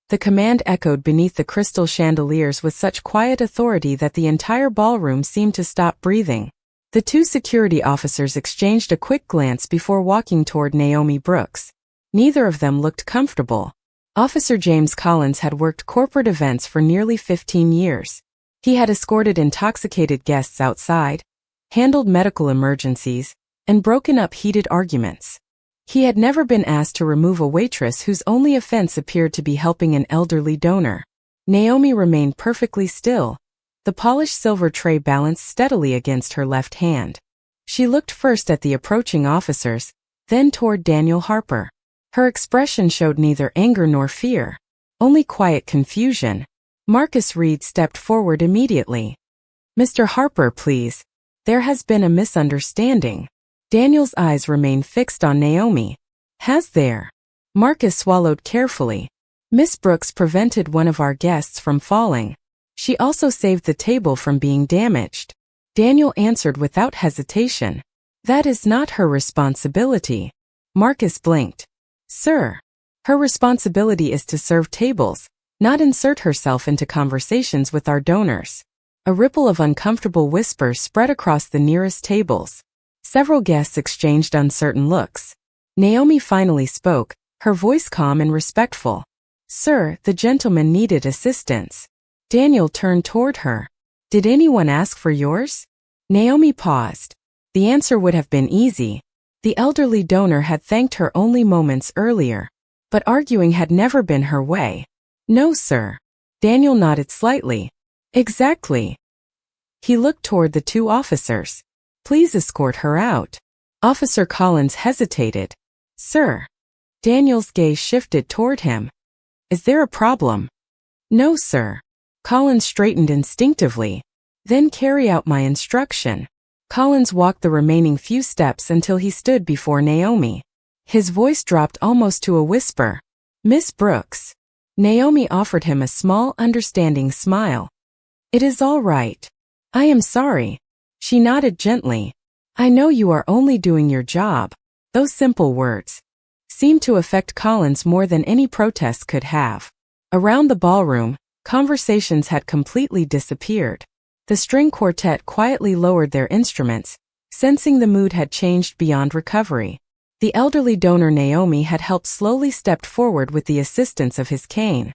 The command echoed beneath the crystal chandeliers with such quiet authority that the entire ballroom seemed to stop breathing. The two security officers exchanged a quick glance before walking toward Naomi Brooks. Neither of them looked comfortable. Officer James Collins had worked corporate events for nearly 15 years. He had escorted intoxicated guests outside, handled medical emergencies, and broken up heated arguments. He had never been asked to remove a waitress whose only offense appeared to be helping an elderly donor. Naomi remained perfectly still, the polished silver tray balanced steadily against her left hand. She looked first at the approaching officers, then toward Daniel Harper. Her expression showed neither anger nor fear, only quiet confusion. Marcus Reed stepped forward immediately. "Mr. Harper, please. There has been a misunderstanding." Daniel's eyes remained fixed on Naomi. "Has there?" Marcus swallowed carefully. "Miss Brooks prevented one of our guests from falling. She also saved the table from being damaged." Daniel answered without hesitation. "That is not her responsibility." Marcus blinked. "Sir, her responsibility is to serve tables, not insert herself into conversations with our donors." A ripple of uncomfortable whispers spread across the nearest tables. Several guests exchanged uncertain looks. Naomi finally spoke, her voice calm and respectful. "Sir, the gentleman needed assistance." Daniel turned toward her. "Did anyone ask for yours?" Naomi paused. The answer would have been easy. The elderly donor had thanked her only moments earlier. But arguing had never been her way. "No, sir." Daniel nodded slightly. "Exactly." He looked toward the two officers. "Please escort her out." Officer Collins hesitated. "Sir." Daniel's gaze shifted toward him. "Is there a problem?" "No, sir." Collins straightened instinctively. "Then carry out my instruction." Collins walked the remaining few steps until he stood before Naomi. His voice dropped almost to a whisper. "Miss Brooks." Naomi offered him a small, understanding smile. "It is all right. I am sorry." She nodded gently. "I know you are only doing your job." Those simple words seemed to affect Collins more than any protest could have. Around the ballroom, conversations had completely disappeared. The string quartet quietly lowered their instruments, sensing the mood had changed beyond recovery. The elderly donor Naomi had helped slowly stepped forward with the assistance of his cane.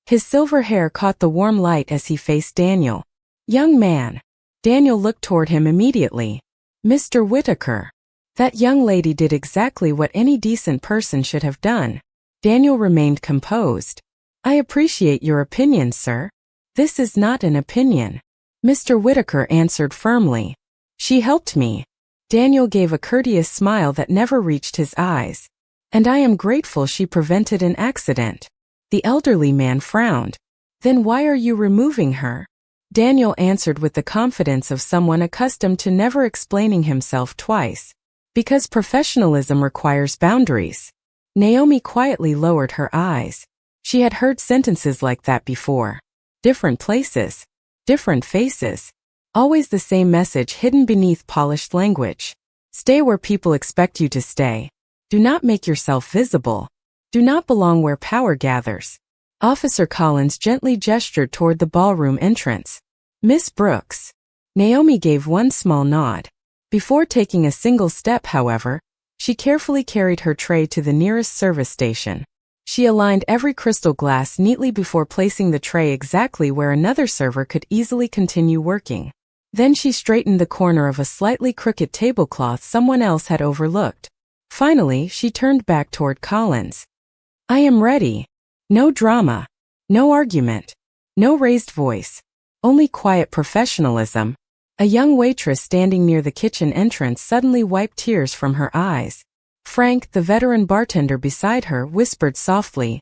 His silver hair caught the warm light as he faced Daniel. "Young man." Daniel looked toward him immediately. "Mr. Whitaker." That young lady did exactly what any decent person should have done. Daniel remained composed. "I appreciate your opinion, sir." "This is not an opinion." Mr. Whitaker answered firmly. "She helped me." Daniel gave a courteous smile that never reached his eyes. "And I am grateful she prevented an accident." The elderly man frowned. "Then why are you removing her?" Daniel answered with the confidence of someone accustomed to never explaining himself twice. "Because professionalism requires boundaries." Naomi quietly lowered her eyes. She had heard sentences like that before. Different places, different faces. Always the same message hidden beneath polished language. Stay where people expect you to stay. Do not make yourself visible. Do not belong where power gathers. Officer Collins gently gestured toward the ballroom entrance. "Miss Brooks." Naomi gave one small nod. Before taking a single step, however, she carefully carried her tray to the nearest service station. She aligned every crystal glass neatly before placing the tray exactly where another server could easily continue working. Then she straightened the corner of a slightly crooked tablecloth someone else had overlooked. Finally, she turned back toward Collins. "I am ready." No drama. No argument. No raised voice. Only quiet professionalism. A young waitress standing near the kitchen entrance suddenly wiped tears from her eyes. Frank, the veteran bartender beside her, whispered softly,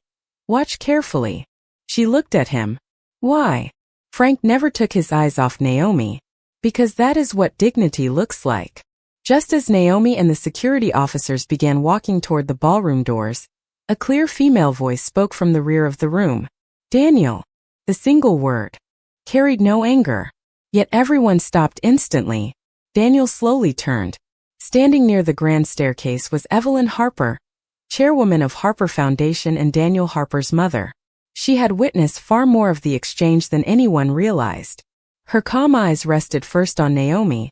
"Watch carefully." She looked at him. "Why?" Frank never took his eyes off Naomi. "Because that is what dignity looks like." Just as Naomi and the security officers began walking toward the ballroom doors, a clear female voice spoke from the rear of the room. "Daniel." The single word carried no anger. Yet everyone stopped instantly. Daniel slowly turned. Standing near the grand staircase was Evelyn Harper, chairwoman of Harper Foundation and Daniel Harper's mother. She had witnessed far more of the exchange than anyone realized. Her calm eyes rested first on Naomi,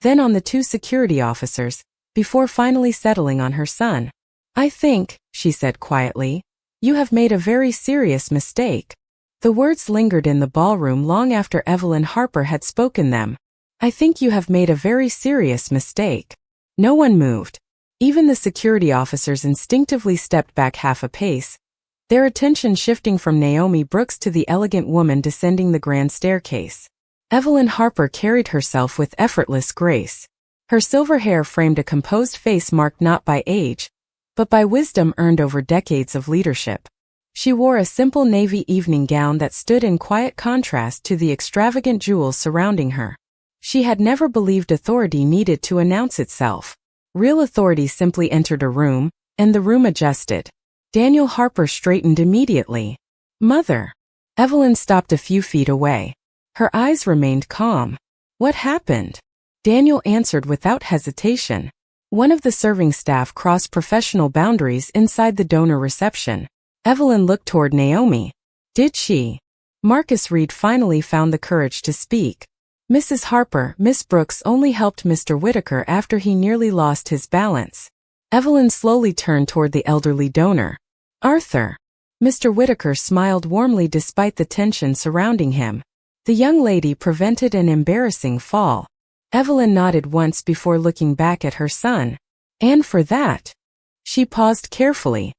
then on the two security officers, before finally settling on her son. "I think," she said quietly, "you have made a very serious mistake." The words lingered in the ballroom long after Evelyn Harper had spoken them. "I think you have made a very serious mistake." No one moved. Even the security officers instinctively stepped back half a pace, their attention shifting from Naomi Brooks to the elegant woman descending the grand staircase. Evelyn Harper carried herself with effortless grace. Her silver hair framed a composed face marked not by age, but by wisdom earned over decades of leadership. She wore a simple navy evening gown that stood in quiet contrast to the extravagant jewels surrounding her. She had never believed authority needed to announce itself. Real authority simply entered a room, and the room adjusted. Daniel Harper straightened immediately. "Mother." Evelyn stopped a few feet away. Her eyes remained calm. "What happened?" Daniel answered without hesitation. One of the serving staff crossed professional boundaries inside the donor reception. Evelyn looked toward Naomi. "Did she?" Marcus Reed finally found the courage to speak. "Mrs. Harper, Miss Brooks only helped Mr. Whitaker after he nearly lost his balance." Evelyn slowly turned toward the elderly donor. "Arthur." Mr. Whitaker smiled warmly despite the tension surrounding him. "The young lady prevented an embarrassing fall." Evelyn nodded once before looking back at her son. "And for that?" She paused carefully.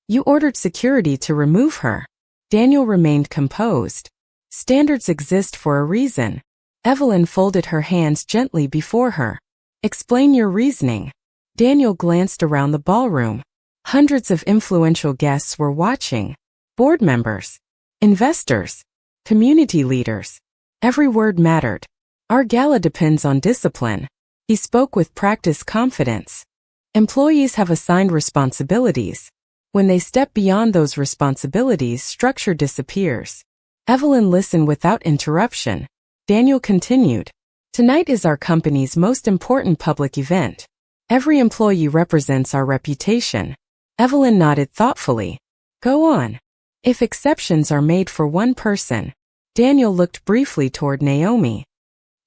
"You ordered security to remove her." Daniel remained composed. "Standards exist for a reason." Evelyn folded her hands gently before her. "Explain your reasoning." Daniel glanced around the ballroom. Hundreds of influential guests were watching. Board members, investors, community leaders. Every word mattered. "Our gala depends on discipline." He spoke with practiced confidence. "Employees have assigned responsibilities. When they step beyond those responsibilities, structure disappears." Evelyn listened without interruption. Daniel continued. "Tonight is our company's most important public event. Every employee represents our reputation." Evelyn nodded thoughtfully. "Go on." "If exceptions are made for one person." Daniel looked briefly toward Naomi.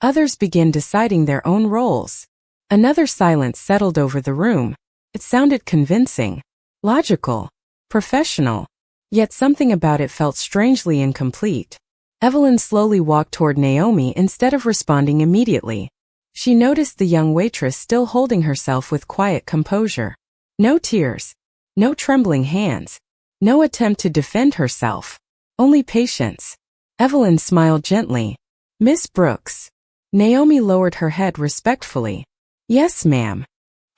"Others begin deciding their own roles." Another silence settled over the room. It sounded convincing, logical, professional, yet something about it felt strangely incomplete. Evelyn slowly walked toward Naomi instead of responding immediately. She noticed the young waitress still holding herself with quiet composure. No tears, no trembling hands, no attempt to defend herself, only patience. Evelyn smiled gently. "Miss Brooks." Naomi lowered her head respectfully. "Yes, ma'am."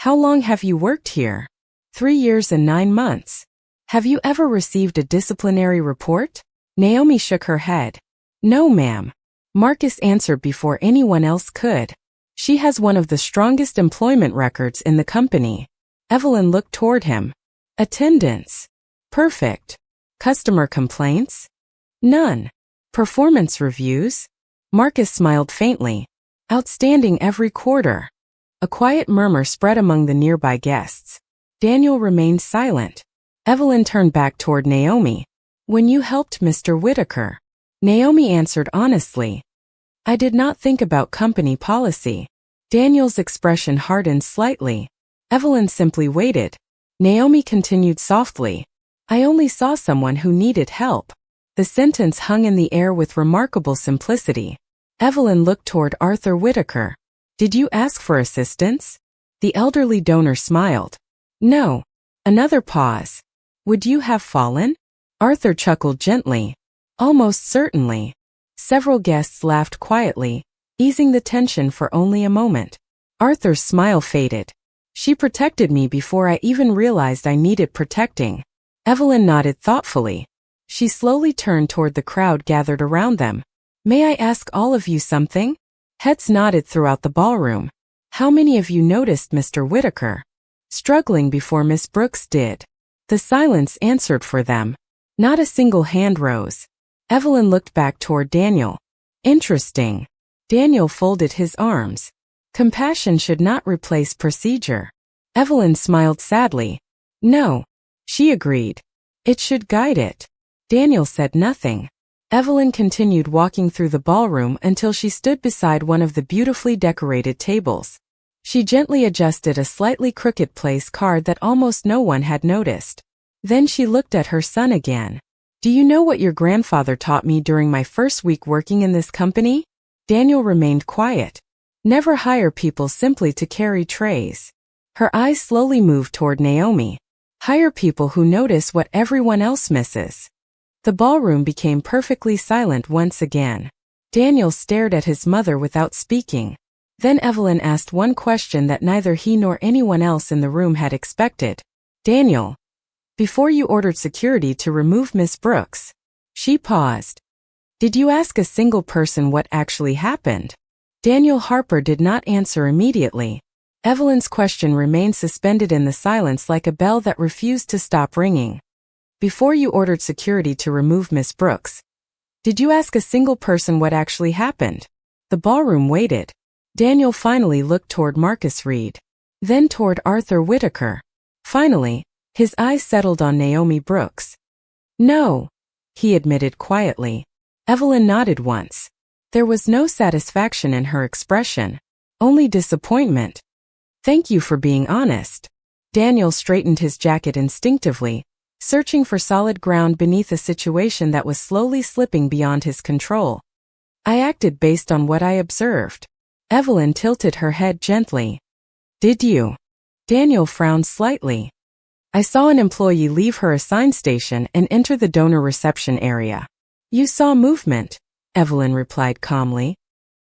"How long have you worked here?" 3 years and 9 months. "Have you ever received a disciplinary report?" Naomi shook her head. "No, ma'am." Marcus answered before anyone else could. "She has one of the strongest employment records in the company." Evelyn looked toward him. "Attendance?" "Perfect." "Customer complaints?" "None." "Performance reviews?" Marcus smiled faintly. "Outstanding every quarter." A quiet murmur spread among the nearby guests. Daniel remained silent. Evelyn turned back toward Naomi. "When you helped Mr. Whitaker?" Naomi answered honestly. "I did not think about company policy." Daniel's expression hardened slightly. Evelyn simply waited. Naomi continued softly. "I only saw someone who needed help." The sentence hung in the air with remarkable simplicity. Evelyn looked toward Arthur Whitaker. "Did you ask for assistance?" The elderly donor smiled. "No." Another pause. "Would you have fallen?" Arthur chuckled gently. "Almost certainly." Several guests laughed quietly, easing the tension for only a moment. Arthur's smile faded. "She protected me before I even realized I needed protecting." Evelyn nodded thoughtfully. She slowly turned toward the crowd gathered around them. "May I ask all of you something?" Heads nodded throughout the ballroom. "How many of you noticed Mr. Whitaker struggling before Miss Brooks did?" The silence answered for them. Not a single hand rose. Evelyn looked back toward Daniel. "Interesting." Daniel folded his arms. "Compassion should not replace procedure." Evelyn smiled sadly. "No." She agreed. "It should guide it." Daniel said nothing. Evelyn continued walking through the ballroom until she stood beside one of the beautifully decorated tables. She gently adjusted a slightly crooked place card that almost no one had noticed. Then she looked at her son again. "Do you know what your grandfather taught me during my first week working in this company?" Daniel remained quiet. "Never hire people simply to carry trays." Her eyes slowly moved toward Naomi. "Hire people who notice what everyone else misses." The ballroom became perfectly silent once again. Daniel stared at his mother without speaking. Then Evelyn asked one question that neither he nor anyone else in the room had expected. "Daniel, before you ordered security to remove Miss Brooks," she paused, "did you ask a single person what actually happened?" Daniel Harper did not answer immediately. Evelyn's question remained suspended in the silence like a bell that refused to stop ringing. "Before you ordered security to remove Miss Brooks, did you ask a single person what actually happened?" The ballroom waited. Daniel finally looked toward Marcus Reed, then toward Arthur Whitaker. Finally, his eyes settled on Naomi Brooks. "No," he admitted quietly. Evelyn nodded once. There was no satisfaction in her expression, only disappointment. "Thank you for being honest." Daniel straightened his jacket instinctively, searching for solid ground beneath a situation that was slowly slipping beyond his control. "I acted based on what I observed." Evelyn tilted her head gently. "Did you?" Daniel frowned slightly. "I saw an employee leave her assigned station and enter the donor reception area." "You saw movement," Evelyn replied calmly.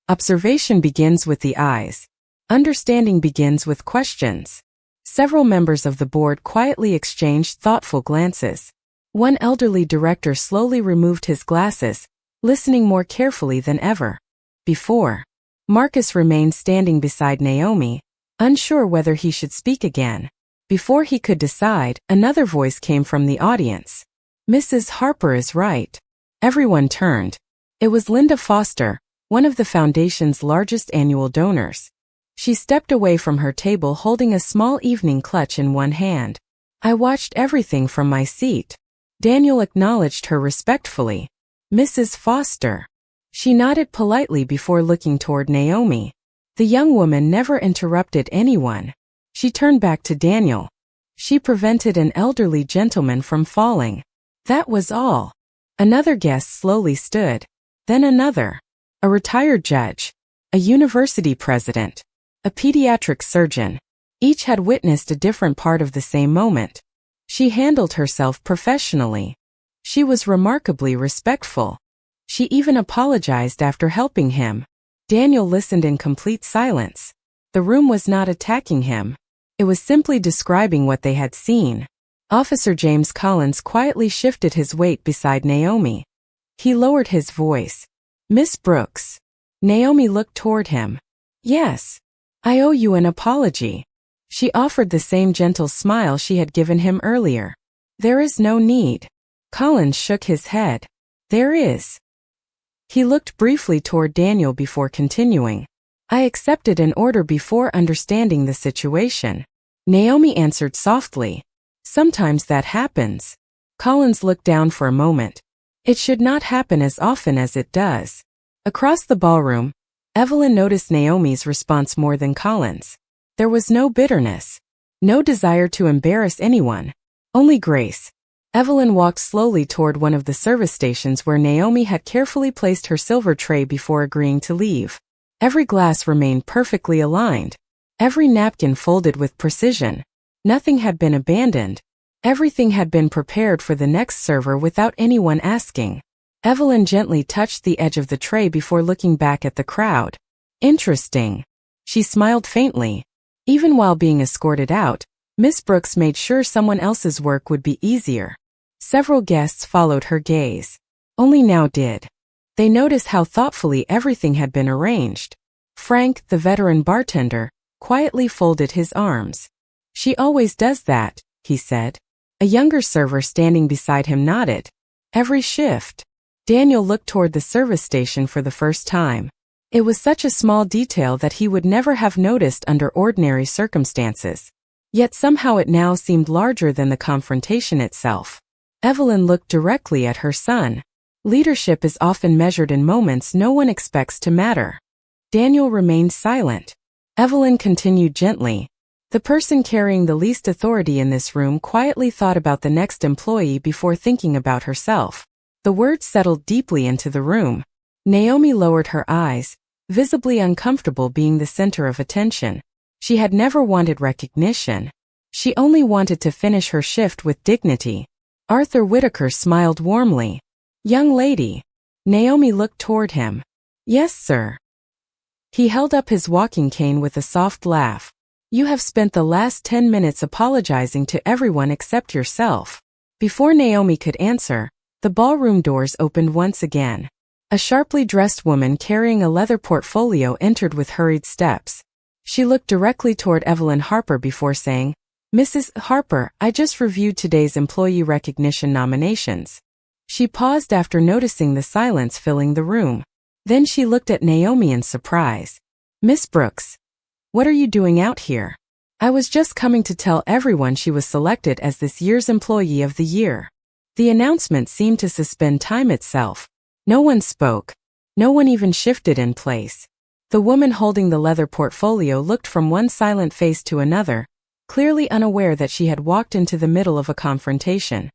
"Observation begins with the eyes. Understanding begins with questions." Several members of the board quietly exchanged thoughtful glances. One elderly director slowly removed his glasses, listening more carefully than ever before. Marcus remained standing beside Naomi, unsure whether he should speak again. Before he could decide, another voice came from the audience. "Mrs. Harper is right." Everyone turned. It was Linda Foster, one of the foundation's largest annual donors. She stepped away from her table holding a small evening clutch in one hand. "I watched everything from my seat." Daniel acknowledged her respectfully. "Mrs. Foster." She nodded politely before looking toward Naomi. The young woman never interrupted anyone. She turned back to Daniel. She prevented an elderly gentleman from falling. That was all. Another guest slowly stood. Then another. A retired judge. A university president. A pediatric surgeon. Each had witnessed a different part of the same moment. She handled herself professionally. She was remarkably respectful. She even apologized after helping him. Daniel listened in complete silence. The room was not attacking him. It was simply describing what they had seen. Officer James Collins quietly shifted his weight beside Naomi. He lowered his voice. "Miss Brooks." Naomi looked toward him. "Yes. I owe you an apology." She offered the same gentle smile she had given him earlier. "There is no need." Collins shook his head. "There is." He looked briefly toward Daniel before continuing. "I accepted an order before understanding the situation." Naomi answered softly. "Sometimes that happens." Collins looked down for a moment. "It should not happen as often as it does." Across the ballroom, Evelyn noticed Naomi's response more than Collins. There was no bitterness, no desire to embarrass anyone, only grace. Evelyn walked slowly toward one of the service stations where Naomi had carefully placed her silver tray before agreeing to leave. Every glass remained perfectly aligned. Every napkin folded with precision. Nothing had been abandoned. Everything had been prepared for the next server without anyone asking. Evelyn gently touched the edge of the tray before looking back at the crowd. "Interesting." She smiled faintly. Even while being escorted out, Miss Brooks made sure someone else's work would be easier. Several guests followed her gaze. Only now did they notice how thoughtfully everything had been arranged. Frank, the veteran bartender, quietly folded his arms. "She always does that," he said. A younger server standing beside him nodded. "Every shift." Daniel looked toward the service station for the first time. It was such a small detail that he would never have noticed under ordinary circumstances. Yet somehow it now seemed larger than the confrontation itself. Evelyn looked directly at her son. Leadership is often measured in moments no one expects to matter. Daniel remained silent. Evelyn continued gently. The person carrying the least authority in this room quietly thought about the next employee before thinking about herself. The words settled deeply into the room. Naomi lowered her eyes, visibly uncomfortable being the center of attention. She had never wanted recognition. She only wanted to finish her shift with dignity. Arthur Whitaker smiled warmly. "Young lady." Naomi looked toward him. "Yes, sir." He held up his walking cane with a soft laugh. "You have spent the last 10 minutes apologizing to everyone except yourself." Before Naomi could answer, the ballroom doors opened once again. A sharply dressed woman carrying a leather portfolio entered with hurried steps. She looked directly toward Evelyn Harper before saying, "Mrs. Harper, I just reviewed today's employee recognition nominations." She paused after noticing the silence filling the room. Then she looked at Naomi in surprise. "Miss Brooks, what are you doing out here?" "I was just coming to tell everyone she was selected as this year's Employee of the Year." The announcement seemed to suspend time itself. No one spoke. No one even shifted in place. The woman holding the leather portfolio looked from one silent face to another, clearly unaware that she had walked into the middle of a confrontation.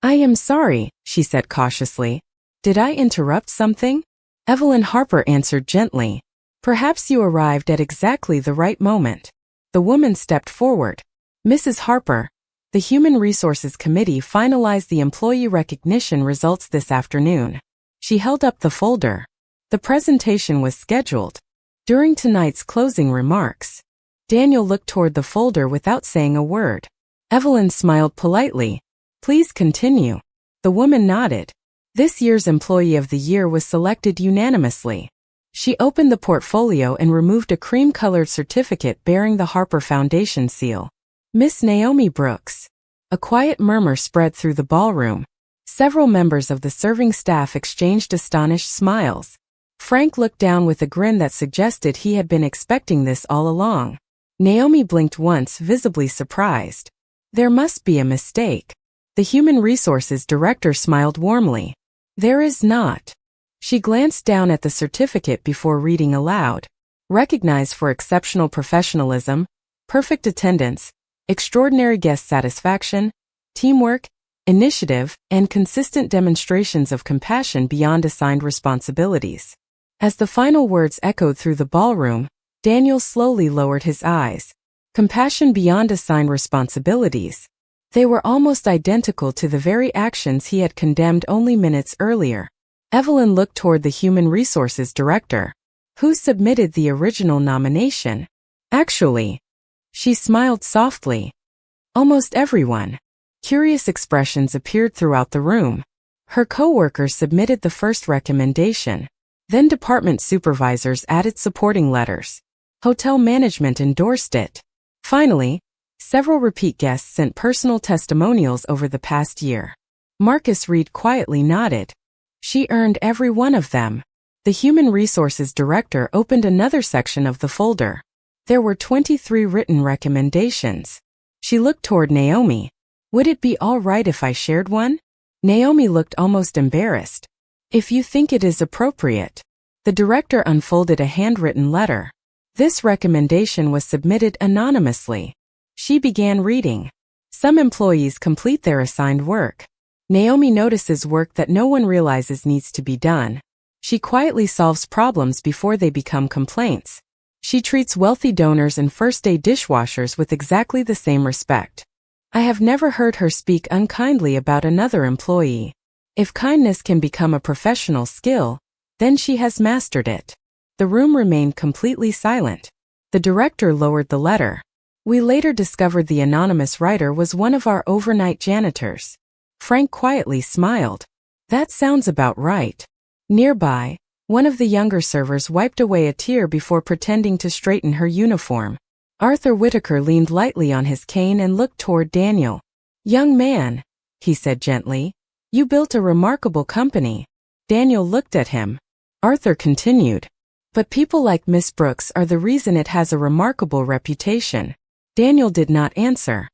"I am sorry," she said cautiously. "Did I interrupt something?" Evelyn Harper answered gently. "Perhaps you arrived at exactly the right moment." The woman stepped forward. "Mrs. Harper, the Human Resources Committee finalized the employee recognition results this afternoon." She held up the folder. The presentation was scheduled. During tonight's closing remarks, Daniel looked toward the folder without saying a word. Evelyn smiled politely. "Please continue." The woman nodded. This year's Employee of the Year was selected unanimously. She opened the portfolio and removed a cream-colored certificate bearing the Harper Foundation seal. "Miss Naomi Brooks." A quiet murmur spread through the ballroom. Several members of the serving staff exchanged astonished smiles. Frank looked down with a grin that suggested he had been expecting this all along. Naomi blinked once, visibly surprised. "There must be a mistake." The Human Resources Director smiled warmly. "There is not." She glanced down at the certificate before reading aloud. "Recognized for exceptional professionalism, perfect attendance, extraordinary guest satisfaction, teamwork, initiative, and consistent demonstrations of compassion beyond assigned responsibilities." As the final words echoed through the ballroom, Daniel slowly lowered his eyes. Compassion beyond assigned responsibilities. They were almost identical to the very actions he had condemned only minutes earlier. Evelyn looked toward the Human Resources Director. "Who submitted the original nomination?" "Actually," she smiled softly, "almost everyone." Curious expressions appeared throughout the room. Her co-workers submitted the first recommendation. Then department supervisors added supporting letters. Hotel management endorsed it. Finally, several repeat guests sent personal testimonials over the past year. Marcus Reed quietly nodded. "She earned every one of them." The Human Resources Director opened another section of the folder. There were 23 written recommendations. She looked toward Naomi. "Would it be all right if I shared one?" Naomi looked almost embarrassed. "If you think it is appropriate." The director unfolded a handwritten letter. This recommendation was submitted anonymously. She began reading. "Some employees complete their assigned work. Naomi notices work that no one realizes needs to be done. She quietly solves problems before they become complaints. She treats wealthy donors and first-day dishwashers with exactly the same respect. I have never heard her speak unkindly about another employee. If kindness can become a professional skill, then she has mastered it." The room remained completely silent. The director lowered the letter. "We later discovered the anonymous writer was one of our overnight janitors." Frank quietly smiled. "That sounds about right." Nearby, one of the younger servers wiped away a tear before pretending to straighten her uniform. Arthur Whitaker leaned lightly on his cane and looked toward Daniel. "Young man," he said gently, "you built a remarkable company." Daniel looked at him. Arthur continued, "But people like Miss Brooks are the reason it has a remarkable reputation." Daniel did not answer.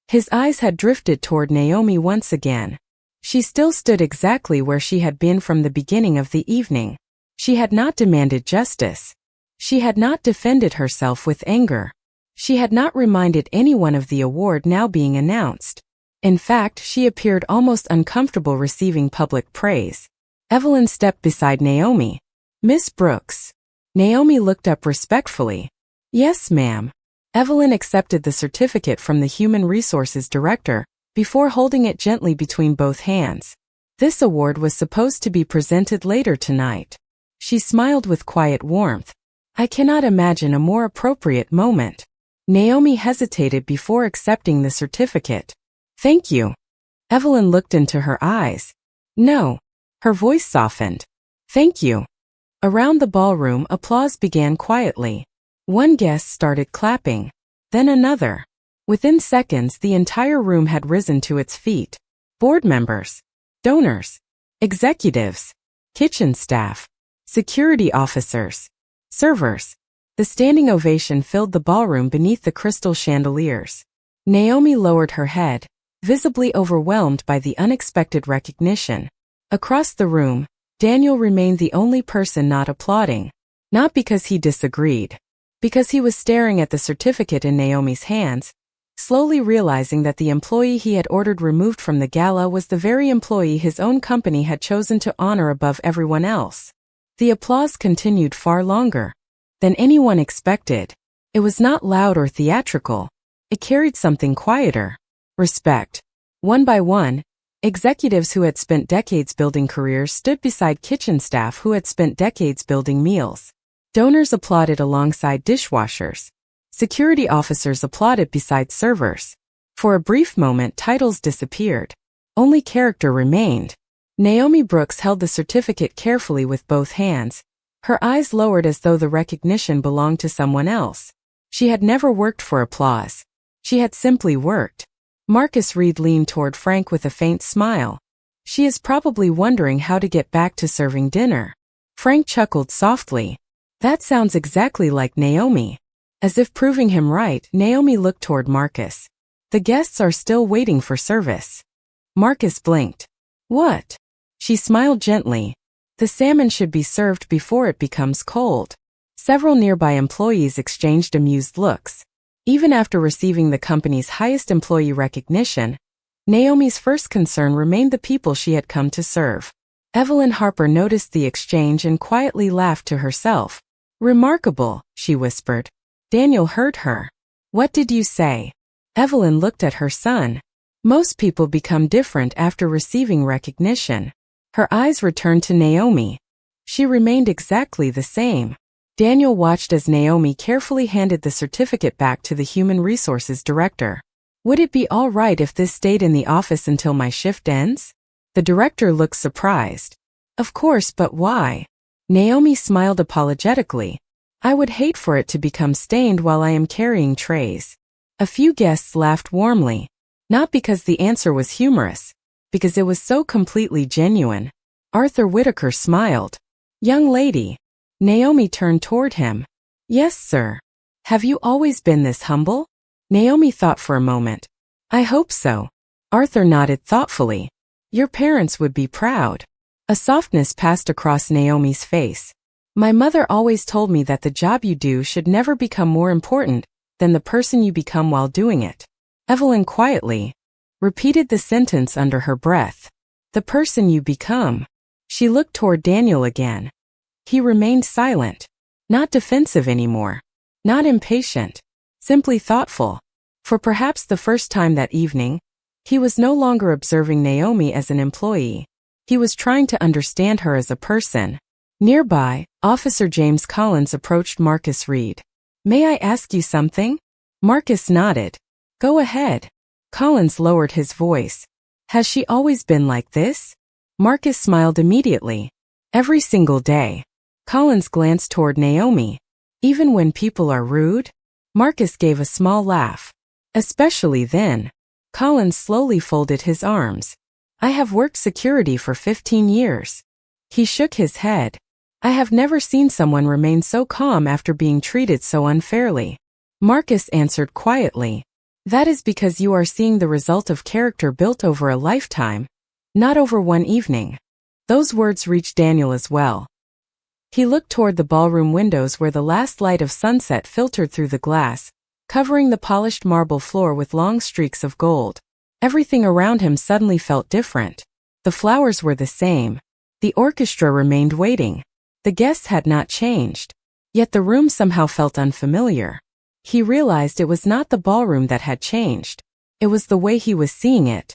His eyes had drifted toward Naomi once again. She still stood exactly where she had been from the beginning of the evening. She had not demanded justice. She had not defended herself with anger. She had not reminded anyone of the award now being announced. In fact, she appeared almost uncomfortable receiving public praise. Evelyn stepped beside Naomi. "Miss Brooks." Naomi looked up respectfully. "Yes, ma'am." Evelyn accepted the certificate from the Human Resources Director, before holding it gently between both hands. This award was supposed to be presented later tonight. She smiled with quiet warmth. "I cannot imagine a more appropriate moment." Naomi hesitated before accepting the certificate. "Thank you." Evelyn looked into her eyes. "No." Her voice softened. "Thank you." Around the ballroom, applause began quietly. One guest started clapping. Then another. Within seconds, the entire room had risen to its feet. Board members, donors, executives, kitchen staff, security officers, servers. The standing ovation filled the ballroom beneath the crystal chandeliers. Naomi lowered her head, visibly overwhelmed by the unexpected recognition. Across the room, Daniel remained the only person not applauding. Not because he disagreed. Because he was staring at the certificate in Naomi's hands, slowly realizing that the employee he had ordered removed from the gala was the very employee his own company had chosen to honor above everyone else. The applause continued far longer than anyone expected. It was not loud or theatrical. It carried something quieter. Respect. One by one, executives who had spent decades building careers stood beside kitchen staff who had spent decades building meals. Donors applauded alongside dishwashers. Security officers applauded beside servers. For a brief moment, titles disappeared. Only character remained. Naomi Brooks held the certificate carefully with both hands, her eyes lowered as though the recognition belonged to someone else. She had never worked for applause. She had simply worked. Marcus Reed leaned toward Frank with a faint smile. "She is probably wondering how to get back to serving dinner." Frank chuckled softly. "That sounds exactly like Naomi." As if proving him right, Naomi looked toward Marcus. "The guests are still waiting for service." Marcus blinked. "What?" She smiled gently. "The salmon should be served before it becomes cold." Several nearby employees exchanged amused looks. Even after receiving the company's highest employee recognition, Naomi's first concern remained the people she had come to serve. Evelyn Harper noticed the exchange and quietly laughed to herself. "Remarkable," she whispered. Daniel heard her. "What did you say?" Evelyn looked at her son. "Most people become different after receiving recognition." Her eyes returned to Naomi. She remained exactly the same. Daniel watched as Naomi carefully handed the certificate back to the Human Resources Director. "Would it be all right if this stayed in the office until my shift ends?" The director looked surprised. "Of course, but why?" Naomi smiled apologetically. "I would hate for it to become stained while I am carrying trays." A few guests laughed warmly. Not because the answer was humorous, because it was so completely genuine. Arthur Whitaker smiled. "Young lady." Naomi turned toward him. "Yes, sir." "Have you always been this humble?" Naomi thought for a moment. "I hope so." Arthur nodded thoughtfully. "Your parents would be proud." A softness passed across Naomi's face. "My mother always told me that the job you do should never become more important than the person you become while doing it." Evelyn quietly repeated the sentence under her breath. "The person you become." She looked toward Daniel again. He remained silent. Not defensive anymore. Not impatient. Simply thoughtful. For perhaps the first time that evening, he was no longer observing Naomi as an employee. He was trying to understand her as a person. Nearby, Officer James Collins approached Marcus Reed. "May I ask you something?" Marcus nodded. "Go ahead." Collins lowered his voice. "Has she always been like this?" Marcus smiled immediately. "Every single day." Collins glanced toward Naomi. "Even when people are rude?" Marcus gave a small laugh. "Especially then." Collins slowly folded his arms. "I have worked security for 15 years. He shook his head. "I have never seen someone remain so calm after being treated so unfairly." Marcus answered quietly. "That is because you are seeing the result of character built over a lifetime, Not over one evening. Those words reached Daniel as well. He looked toward the ballroom windows where the last light of sunset filtered through the glass, covering the polished marble floor with long streaks of gold. Everything around him suddenly felt different. The flowers were the same. The orchestra remained waiting. The guests had not changed. Yet the room somehow felt unfamiliar. He realized it was not the ballroom that had changed. It was the way he was seeing it.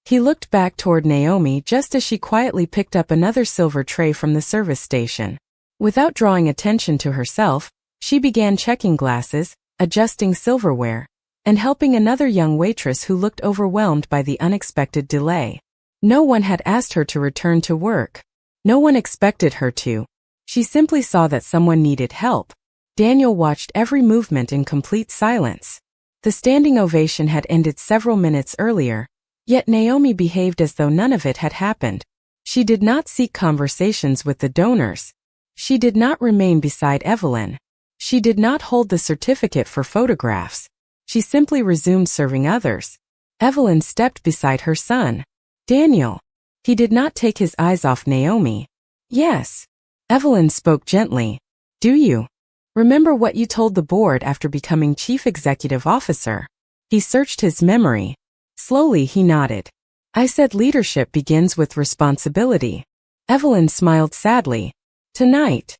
He looked back toward Naomi just as she quietly picked up another silver tray from the service station. Without drawing attention to herself, she began checking glasses, adjusting silverware, and helping another young waitress who looked overwhelmed by the unexpected delay. No one had asked her to return to work. No one expected her to. She simply saw that someone needed help. Daniel watched every movement in complete silence. The standing ovation had ended several minutes earlier, yet Naomi behaved as though none of it had happened. She did not seek conversations with the donors. She did not remain beside Evelyn. She did not hold the certificate for photographs. She simply resumed serving others. Evelyn stepped beside her son. Daniel. He did not take his eyes off Naomi. Yes. Evelyn spoke gently. Do you remember what you told the board after becoming chief executive officer? He searched his memory. Slowly he nodded. I said leadership begins with responsibility. Evelyn smiled sadly. Tonight.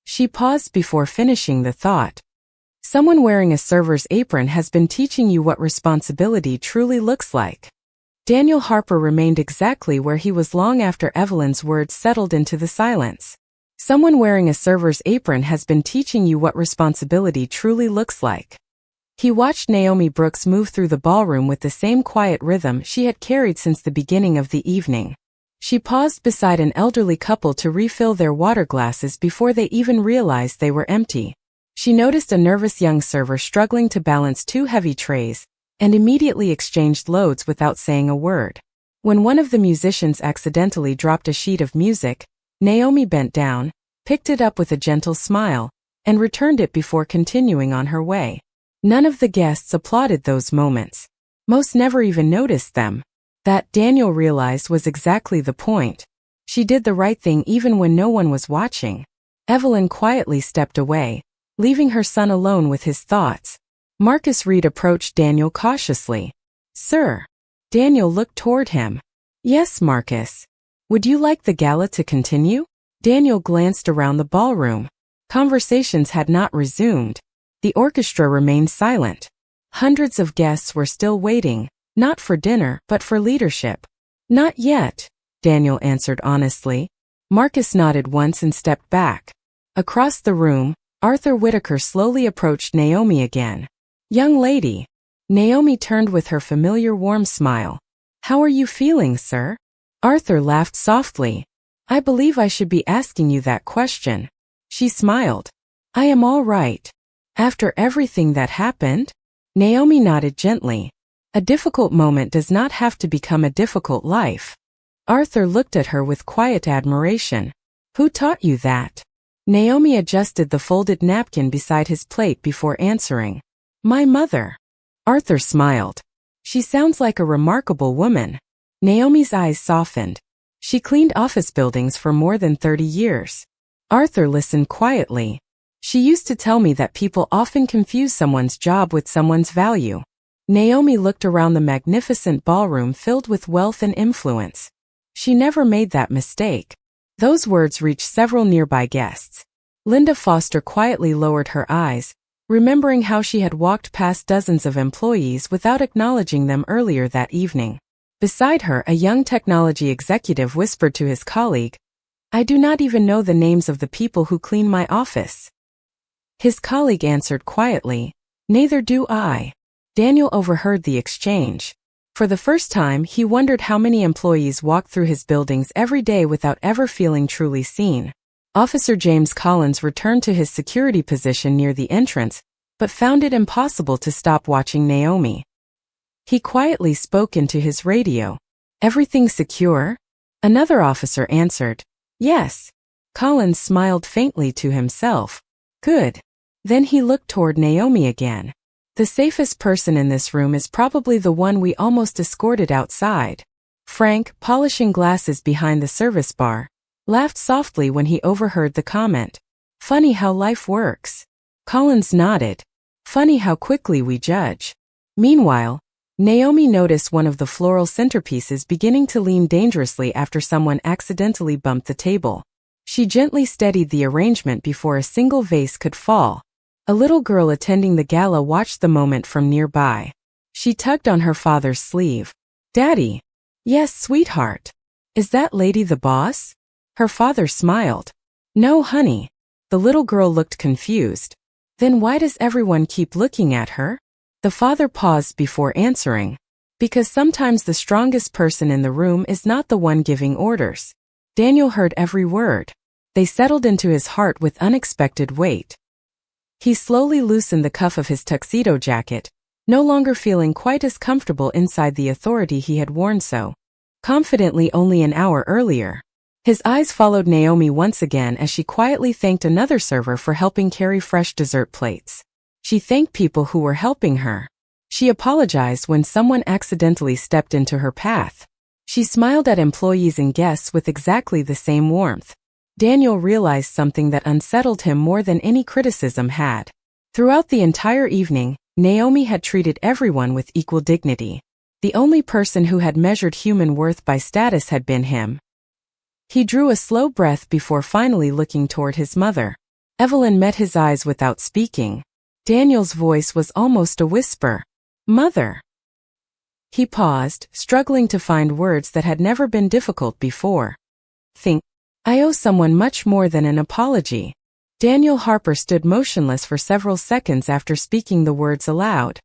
She paused before finishing the thought. Someone wearing a server's apron has been teaching you what responsibility truly looks like. Daniel Harper remained exactly where he was long after Evelyn's words settled into the silence. Someone wearing a server's apron has been teaching you what responsibility truly looks like. He watched Naomi Brooks move through the ballroom with the same quiet rhythm she had carried since the beginning of the evening. She paused beside an elderly couple to refill their water glasses before they even realized they were empty. She noticed a nervous young server struggling to balance two heavy trays, and immediately exchanged loads without saying a word. When one of the musicians accidentally dropped a sheet of music, Naomi bent down, picked it up with a gentle smile, and returned it before continuing on her way. None of the guests applauded those moments. Most never even noticed them. That, Daniel realized, was exactly the point. She did the right thing even when no one was watching. Evelyn quietly stepped away, leaving her son alone with his thoughts. Marcus Reed approached Daniel cautiously. Sir. Daniel looked toward him. Yes, Marcus. Would you like the gala to continue? Daniel glanced around the ballroom. Conversations had not resumed. The orchestra remained silent. Hundreds of guests were still waiting, not for dinner, but for leadership. Not yet, Daniel answered honestly. Marcus nodded once and stepped back. Across the room, Arthur Whitaker slowly approached Naomi again. Young lady. Naomi turned with her familiar warm smile. How are you feeling, sir? Arthur laughed softly. I believe I should be asking you that question. She smiled. I am all right. After everything that happened? Naomi nodded gently. A difficult moment does not have to become a difficult life. Arthur looked at her with quiet admiration. Who taught you that? Naomi adjusted the folded napkin beside his plate before answering. My mother. Arthur smiled. She sounds like a remarkable woman. Naomi's eyes softened. She cleaned office buildings for more than 30 years. Arthur listened quietly. She used to tell me that people often confuse someone's job with someone's value. Naomi looked around the magnificent ballroom filled with wealth and influence. She never made that mistake. Those words reached several nearby guests. Linda Foster quietly lowered her eyes, remembering how she had walked past dozens of employees without acknowledging them earlier that evening. Beside her, a young technology executive whispered to his colleague, I do not even know the names of the people who clean my office. His colleague answered quietly, Neither do I. Daniel overheard the exchange. For the first time, he wondered how many employees walked through his buildings every day without ever feeling truly seen. Officer James Collins returned to his security position near the entrance, but found it impossible to stop watching Naomi. He quietly spoke into his radio. Everything secure? Another officer answered, Yes. Collins smiled faintly to himself. Good. Then he looked toward Naomi again. The safest person in this room is probably the one we almost escorted outside. Frank, polishing glasses behind the service bar, laughed softly when he overheard the comment. Funny how life works. Collins nodded. Funny how quickly we judge. Meanwhile, Naomi noticed one of the floral centerpieces beginning to lean dangerously after someone accidentally bumped the table. She gently steadied the arrangement before a single vase could fall. A little girl attending the gala watched the moment from nearby. She tugged on her father's sleeve. Daddy. Yes, sweetheart. Is that lady the boss? Her father smiled. No, honey. The little girl looked confused. Then why does everyone keep looking at her? The father paused before answering. Because sometimes the strongest person in the room is not the one giving orders. Daniel heard every word. They settled into his heart with unexpected weight. He slowly loosened the cuff of his tuxedo jacket, no longer feeling quite as comfortable inside the authority he had worn so confidently only an hour earlier. His eyes followed Naomi once again as she quietly thanked another server for helping carry fresh dessert plates. She thanked people who were helping her. She apologized when someone accidentally stepped into her path. She smiled at employees and guests with exactly the same warmth. Daniel realized something that unsettled him more than any criticism had. Throughout the entire evening, Naomi had treated everyone with equal dignity. The only person who had measured human worth by status had been him. He drew a slow breath before finally looking toward his mother. Evelyn met his eyes without speaking. Daniel's voice was almost a whisper. Mother. He paused, struggling to find words that had never been difficult before. I owe someone much more than an apology. Daniel Harper stood motionless for several seconds after speaking the words aloud.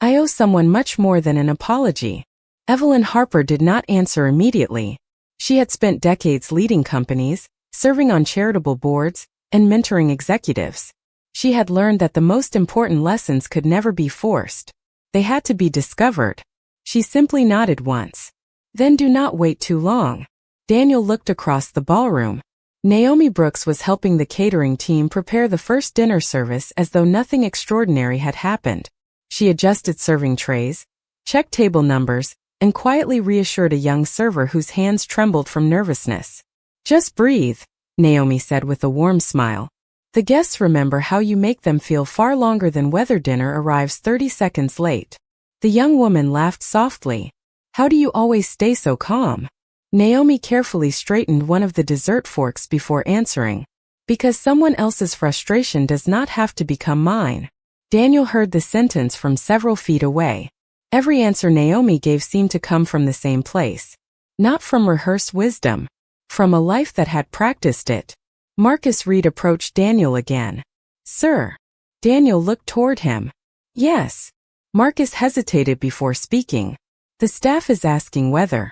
I owe someone much more than an apology. Evelyn Harper did not answer immediately. She had spent decades leading companies, serving on charitable boards, and mentoring executives. She had learned that the most important lessons could never be forced. They had to be discovered. She simply nodded once. Then do not wait too long. Daniel looked across the ballroom. Naomi Brooks was helping the catering team prepare the first dinner service as though nothing extraordinary had happened. She adjusted serving trays, checked table numbers, and quietly reassured a young server whose hands trembled from nervousness. Just breathe, Naomi said with a warm smile. The guests remember how you make them feel far longer than whether dinner arrives 30 seconds late. The young woman laughed softly. How do you always stay so calm? Naomi carefully straightened one of the dessert forks before answering. Because someone else's frustration does not have to become mine. Daniel heard the sentence from several feet away. Every answer Naomi gave seemed to come from the same place. Not from rehearsed wisdom. From a life that had practiced it. Marcus Reed approached Daniel again. Sir. Daniel looked toward him. Yes. Marcus hesitated before speaking. The staff is asking whether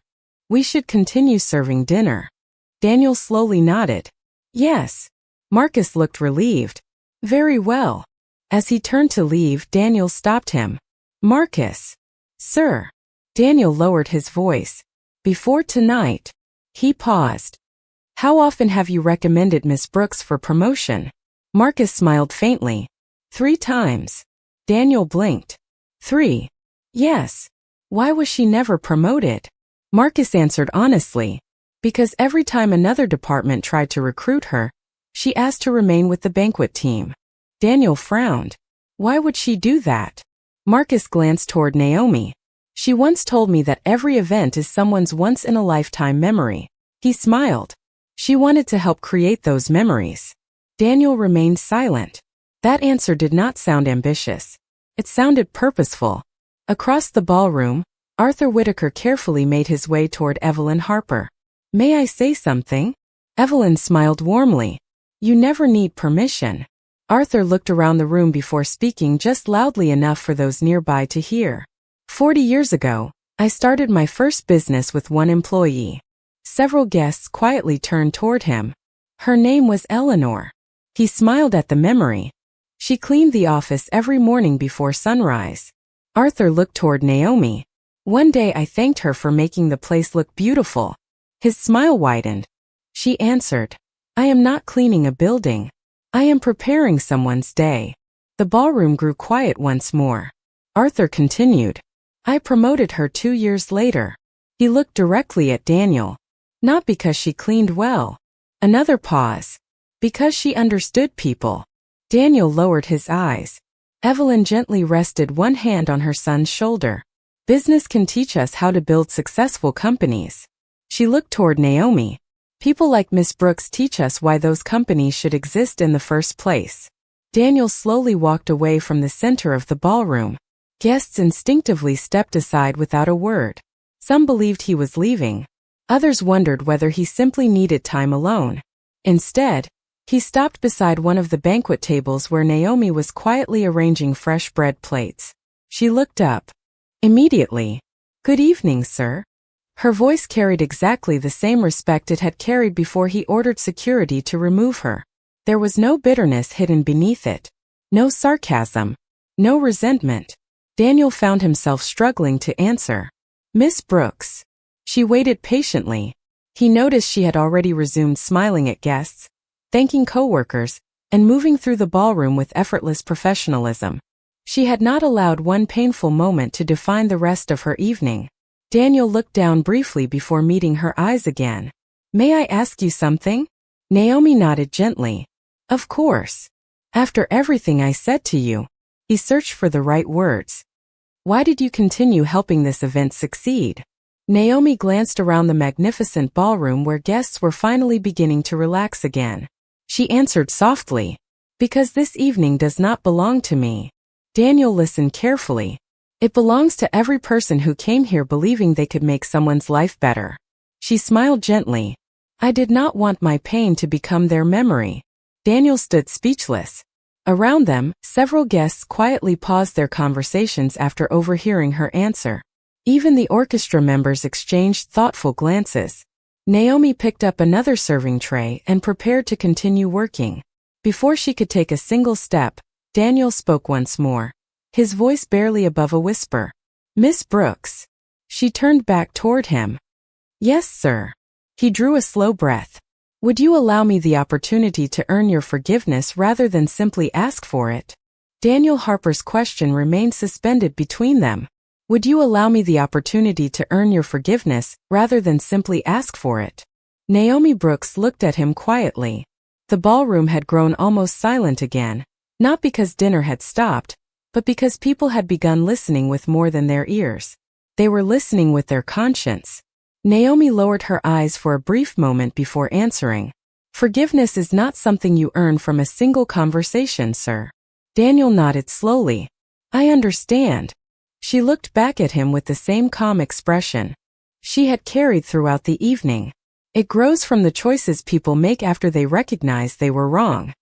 we should continue serving dinner. Daniel slowly nodded. Yes. Marcus looked relieved. Very well. As he turned to leave, Daniel stopped him. Marcus. Sir. Daniel lowered his voice. Before tonight. He paused. How often have you recommended Miss Brooks for promotion? Marcus smiled faintly. 3 times. Daniel blinked. 3. Yes. Why was she never promoted? Marcus answered honestly. Because every time another department tried to recruit her, she asked to remain with the banquet team. Daniel frowned. Why would she do that? Marcus glanced toward Naomi. She once told me that every event is someone's once-in-a-lifetime memory. He smiled. She wanted to help create those memories. Daniel remained silent. That answer did not sound ambitious. It sounded purposeful. Across the ballroom, Arthur Whitaker carefully made his way toward Evelyn Harper. May I say something? Evelyn smiled warmly. You never need permission. Arthur looked around the room before speaking just loudly enough for those nearby to hear. 40 years ago, I started my first business with one employee. Several guests quietly turned toward him. Her name was Eleanor. He smiled at the memory. She cleaned the office every morning before sunrise. Arthur looked toward Naomi. One day I thanked her for making the place look beautiful. His smile widened. She answered, I am not cleaning a building. I am preparing someone's day. The ballroom grew quiet once more. Arthur continued. I promoted her 2 years later. He looked directly at Daniel. Not because she cleaned well. Another pause. Because she understood people. Daniel lowered his eyes. Evelyn gently rested one hand on her son's shoulder. Business can teach us how to build successful companies. She looked toward Naomi. People like Miss Brooks teach us why those companies should exist in the first place. Daniel slowly walked away from the center of the ballroom. Guests instinctively stepped aside without a word. Some believed he was leaving. Others wondered whether he simply needed time alone. Instead, he stopped beside one of the banquet tables where Naomi was quietly arranging fresh bread plates. She looked up. Immediately. "Good evening, sir." Her voice carried exactly the same respect it had carried before he ordered security to remove her. There was no bitterness hidden beneath it. No sarcasm. No resentment. Daniel found himself struggling to answer. "Miss Brooks." She waited patiently. He noticed she had already resumed smiling at guests, thanking coworkers, and moving through the ballroom with effortless professionalism. She had not allowed one painful moment to define the rest of her evening. Daniel looked down briefly before meeting her eyes again. "May I ask you something?" Naomi nodded gently. "Of course. After everything I said to you." He searched for the right words. "Why did you continue helping this event succeed?" Naomi glanced around the magnificent ballroom where guests were finally beginning to relax again. She answered softly, "Because this evening does not belong to me." Daniel listened carefully. "It belongs to every person who came here believing they could make someone's life better." She smiled gently. "I did not want my pain to become their memory." Daniel stood speechless. Around them, several guests quietly paused their conversations after overhearing her answer. Even the orchestra members exchanged thoughtful glances. Naomi picked up another serving tray and prepared to continue working. Before she could take a single step, Daniel spoke once more, his voice barely above a whisper. "Miss Brooks." She turned back toward him. "Yes, sir." He drew a slow breath. "Would you allow me the opportunity to earn your forgiveness rather than simply ask for it?" Daniel Harper's question remained suspended between them. "Would you allow me the opportunity to earn your forgiveness rather than simply ask for it?" Naomi Brooks looked at him quietly. The ballroom had grown almost silent again, not because dinner had stopped, but because people had begun listening with more than their ears. They were listening with their conscience. Naomi lowered her eyes for a brief moment before answering. "Forgiveness is not something you earn from a single conversation, sir." Daniel nodded slowly. "I understand." She looked back at him with the same calm expression she had carried throughout the evening. "It grows from the choices people make after they recognize they were wrong."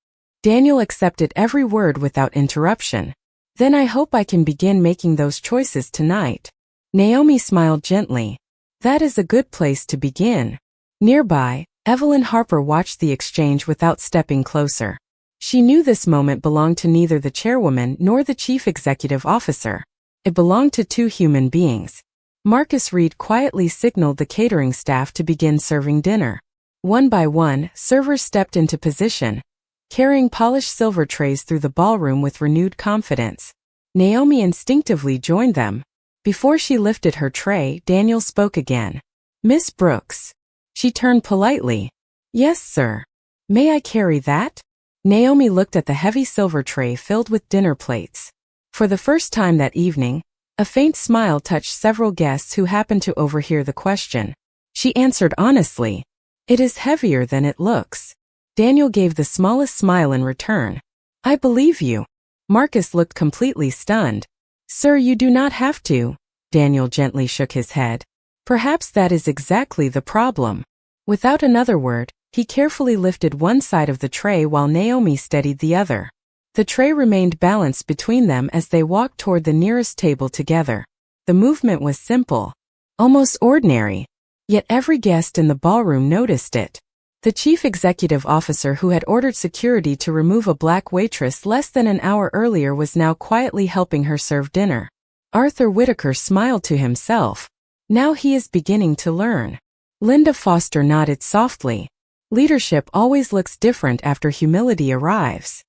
Daniel accepted every word without interruption. "Then I hope I can begin making those choices tonight." Naomi smiled gently. "That is a good place to begin." Nearby, Evelyn Harper watched the exchange without stepping closer. She knew this moment belonged to neither the chairwoman nor the chief executive officer. It belonged to two human beings. Marcus Reed quietly signaled the catering staff to begin serving dinner. One by one, servers stepped into position, carrying polished silver trays through the ballroom with renewed confidence. Naomi instinctively joined them. Before she lifted her tray, Daniel spoke again. "Miss Brooks." She turned politely. "Yes, sir. May I carry that?" Naomi looked at the heavy silver tray filled with dinner plates. For the first time that evening, a faint smile touched several guests who happened to overhear the question. She answered honestly, "It is heavier than it looks." Daniel gave the smallest smile in return. "I believe you." Marcus looked completely stunned. "Sir, you do not have to." Daniel gently shook his head. "Perhaps that is exactly the problem." Without another word, he carefully lifted one side of the tray while Naomi steadied the other. The tray remained balanced between them as they walked toward the nearest table together. The movement was simple, almost ordinary, yet every guest in the ballroom noticed it. The chief executive officer who had ordered security to remove a black waitress less than an hour earlier was now quietly helping her serve dinner. Arthur Whitaker smiled to himself. Now he is beginning to learn. Linda Foster nodded softly. Leadership always looks different after humility arrives.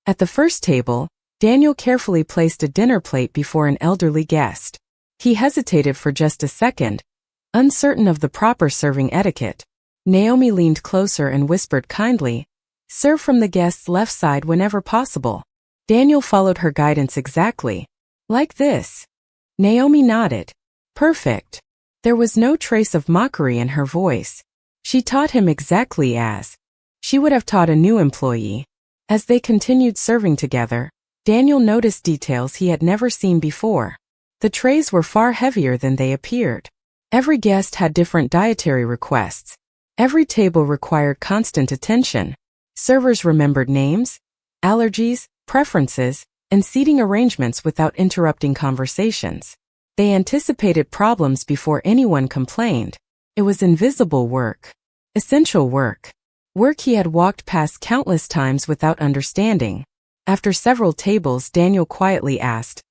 At the first table, Daniel carefully placed a dinner plate before an elderly guest. He hesitated for just a second, Uncertain of the proper serving etiquette, Naomi leaned closer and whispered kindly, "Serve from the guest's left side whenever possible." Daniel followed her guidance exactly. "Like this?" Naomi nodded. "Perfect." There was no trace of mockery in her voice. She taught him exactly as she would have taught a new employee. As they continued serving together, Daniel noticed details he had never seen before. The trays were far heavier than they appeared. Every guest had different dietary requests. Every table required constant attention. Servers remembered names, allergies, preferences, and seating arrangements without interrupting conversations. They anticipated problems before anyone complained. It was invisible work. Essential work. Work he had walked past countless times without understanding. After several tables, Daniel quietly asked,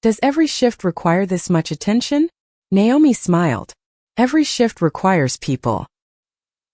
"Does every shift require this much attention?" Naomi smiled. "Every shift requires people."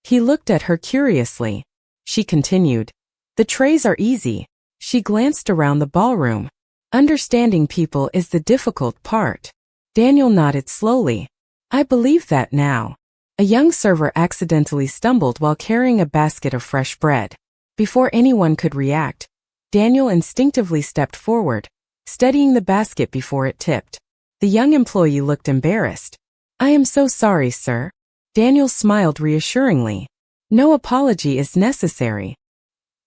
He looked at her curiously. She continued, "The trays are easy." She glanced around the ballroom. "Understanding people is the difficult part." Daniel nodded slowly. "I believe that now." A young server accidentally stumbled while carrying a basket of fresh bread. Before anyone could react, Daniel instinctively stepped forward, steadying the basket before it tipped. The young employee looked embarrassed. "I am so sorry, sir." Daniel smiled reassuringly. "No apology is necessary."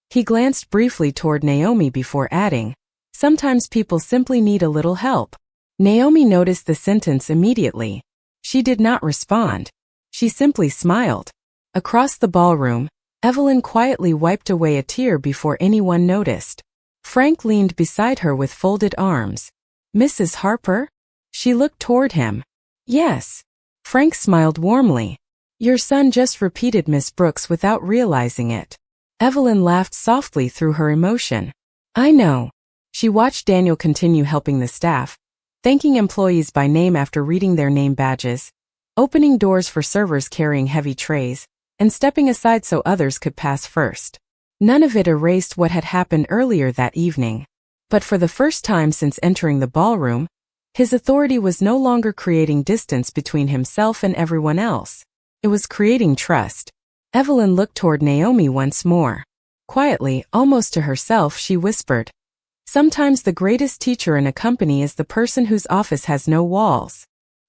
He glanced briefly toward Naomi before adding, "Sometimes people simply need a little help." Naomi noticed the sentence immediately. She did not respond. She simply smiled. Across the ballroom, Evelyn quietly wiped away a tear before anyone noticed. Frank leaned beside her with folded arms. "Mrs. Harper?" She looked toward him. "Yes." Frank smiled warmly. "Your son just repeated Miss Brooks without realizing it." Evelyn laughed softly through her emotion. "I know." She watched Daniel continue helping the staff, thanking employees by name after reading their name badges, opening doors for servers carrying heavy trays, and stepping aside so others could pass first. None of it erased what had happened earlier that evening. But for the first time since entering the ballroom, his authority was no longer creating distance between himself and everyone else. It was creating trust. Evelyn looked toward Naomi once more. Quietly, almost to herself, she whispered, "Sometimes the greatest teacher in a company is the person whose office has no walls."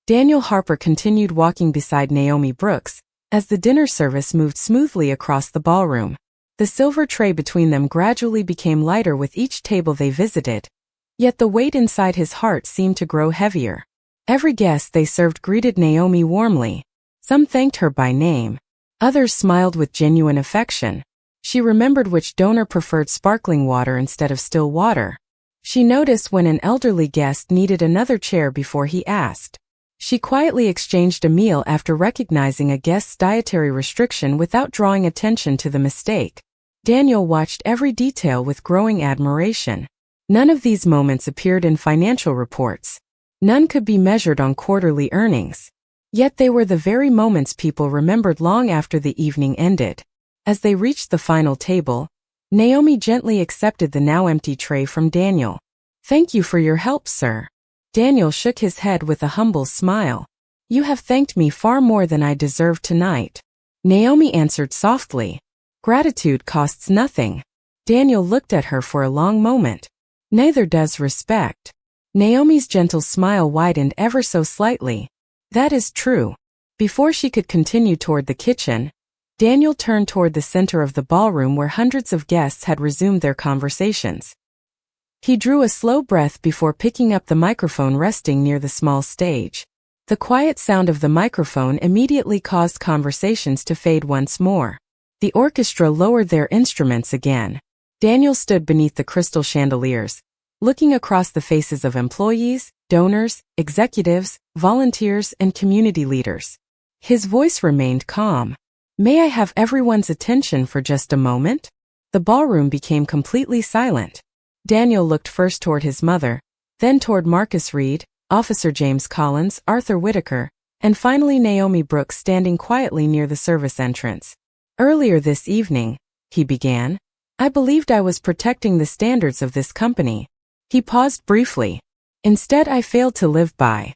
Daniel Harper continued walking beside Naomi Brooks as the dinner service moved smoothly across the ballroom. The silver tray between them gradually became lighter with each table they visited. Yet the weight inside his heart seemed to grow heavier. Every guest they served greeted Naomi warmly. Some thanked her by name. Others smiled with genuine affection. She remembered which donor preferred sparkling water instead of still water. She noticed when an elderly guest needed another chair before he asked. She quietly exchanged a meal after recognizing a guest's dietary restriction without drawing attention to the mistake. Daniel watched every detail with growing admiration. None of these moments appeared in financial reports. None could be measured on quarterly earnings. Yet they were the very moments people remembered long after the evening ended. As they reached the final table, Naomi gently accepted the now empty tray from Daniel. "Thank you for your help, sir." Daniel shook his head with a humble smile. "You have thanked me far more than I deserve tonight." Naomi answered softly, "Gratitude costs nothing." Daniel looked at her for a long moment. "Neither does respect." Naomi's gentle smile widened ever so slightly. "That is true." Before she could continue toward the kitchen, Daniel turned toward the center of the ballroom where hundreds of guests had resumed their conversations. He drew a slow breath before picking up the microphone resting near the small stage. The quiet sound of the microphone immediately caused conversations to fade once more. The orchestra lowered their instruments again. Daniel stood beneath the crystal chandeliers, looking across the faces of employees, donors, executives, volunteers, and community leaders. His voice remained calm. "May I have everyone's attention for just a moment?" The ballroom became completely silent. Daniel looked first toward his mother, then toward Marcus Reed, Officer James Collins, Arthur Whitaker, and finally Naomi Brooks standing quietly near the service entrance. "Earlier this evening," he began, "I believed I was protecting the standards of this company." He paused briefly. "Instead, I failed to live by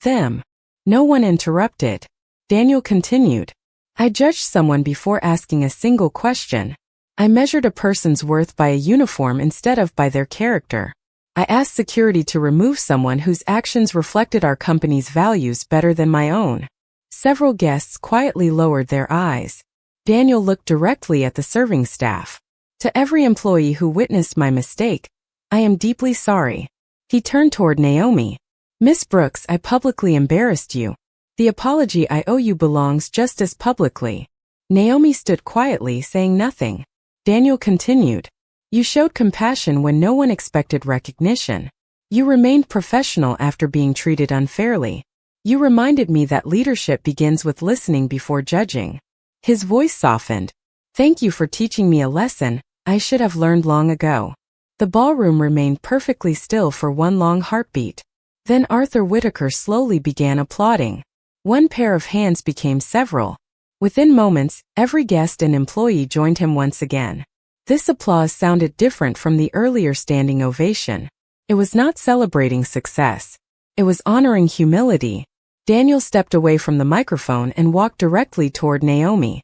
them." No one interrupted. Daniel continued. I judged someone before asking a single question. I measured a person's worth by a uniform instead of by their character. I asked security to remove someone whose actions reflected our company's values better than my own. Several guests quietly lowered their eyes. Daniel looked directly at the serving staff. To every employee who witnessed my mistake, I am deeply sorry. He turned toward Naomi. Miss Brooks, I publicly embarrassed you. The apology I owe you belongs just as publicly. Naomi stood quietly, saying nothing. Daniel continued. You showed compassion when no one expected recognition. You remained professional after being treated unfairly. You reminded me that leadership begins with listening before judging. His voice softened. Thank you for teaching me a lesson I should have learned long ago. The ballroom remained perfectly still for one long heartbeat. Then Arthur Whitaker slowly began applauding. One pair of hands became several. Within moments, every guest and employee joined him once again. This applause sounded different from the earlier standing ovation. It was not celebrating success. It was honoring humility. Daniel stepped away from the microphone and walked directly toward Naomi.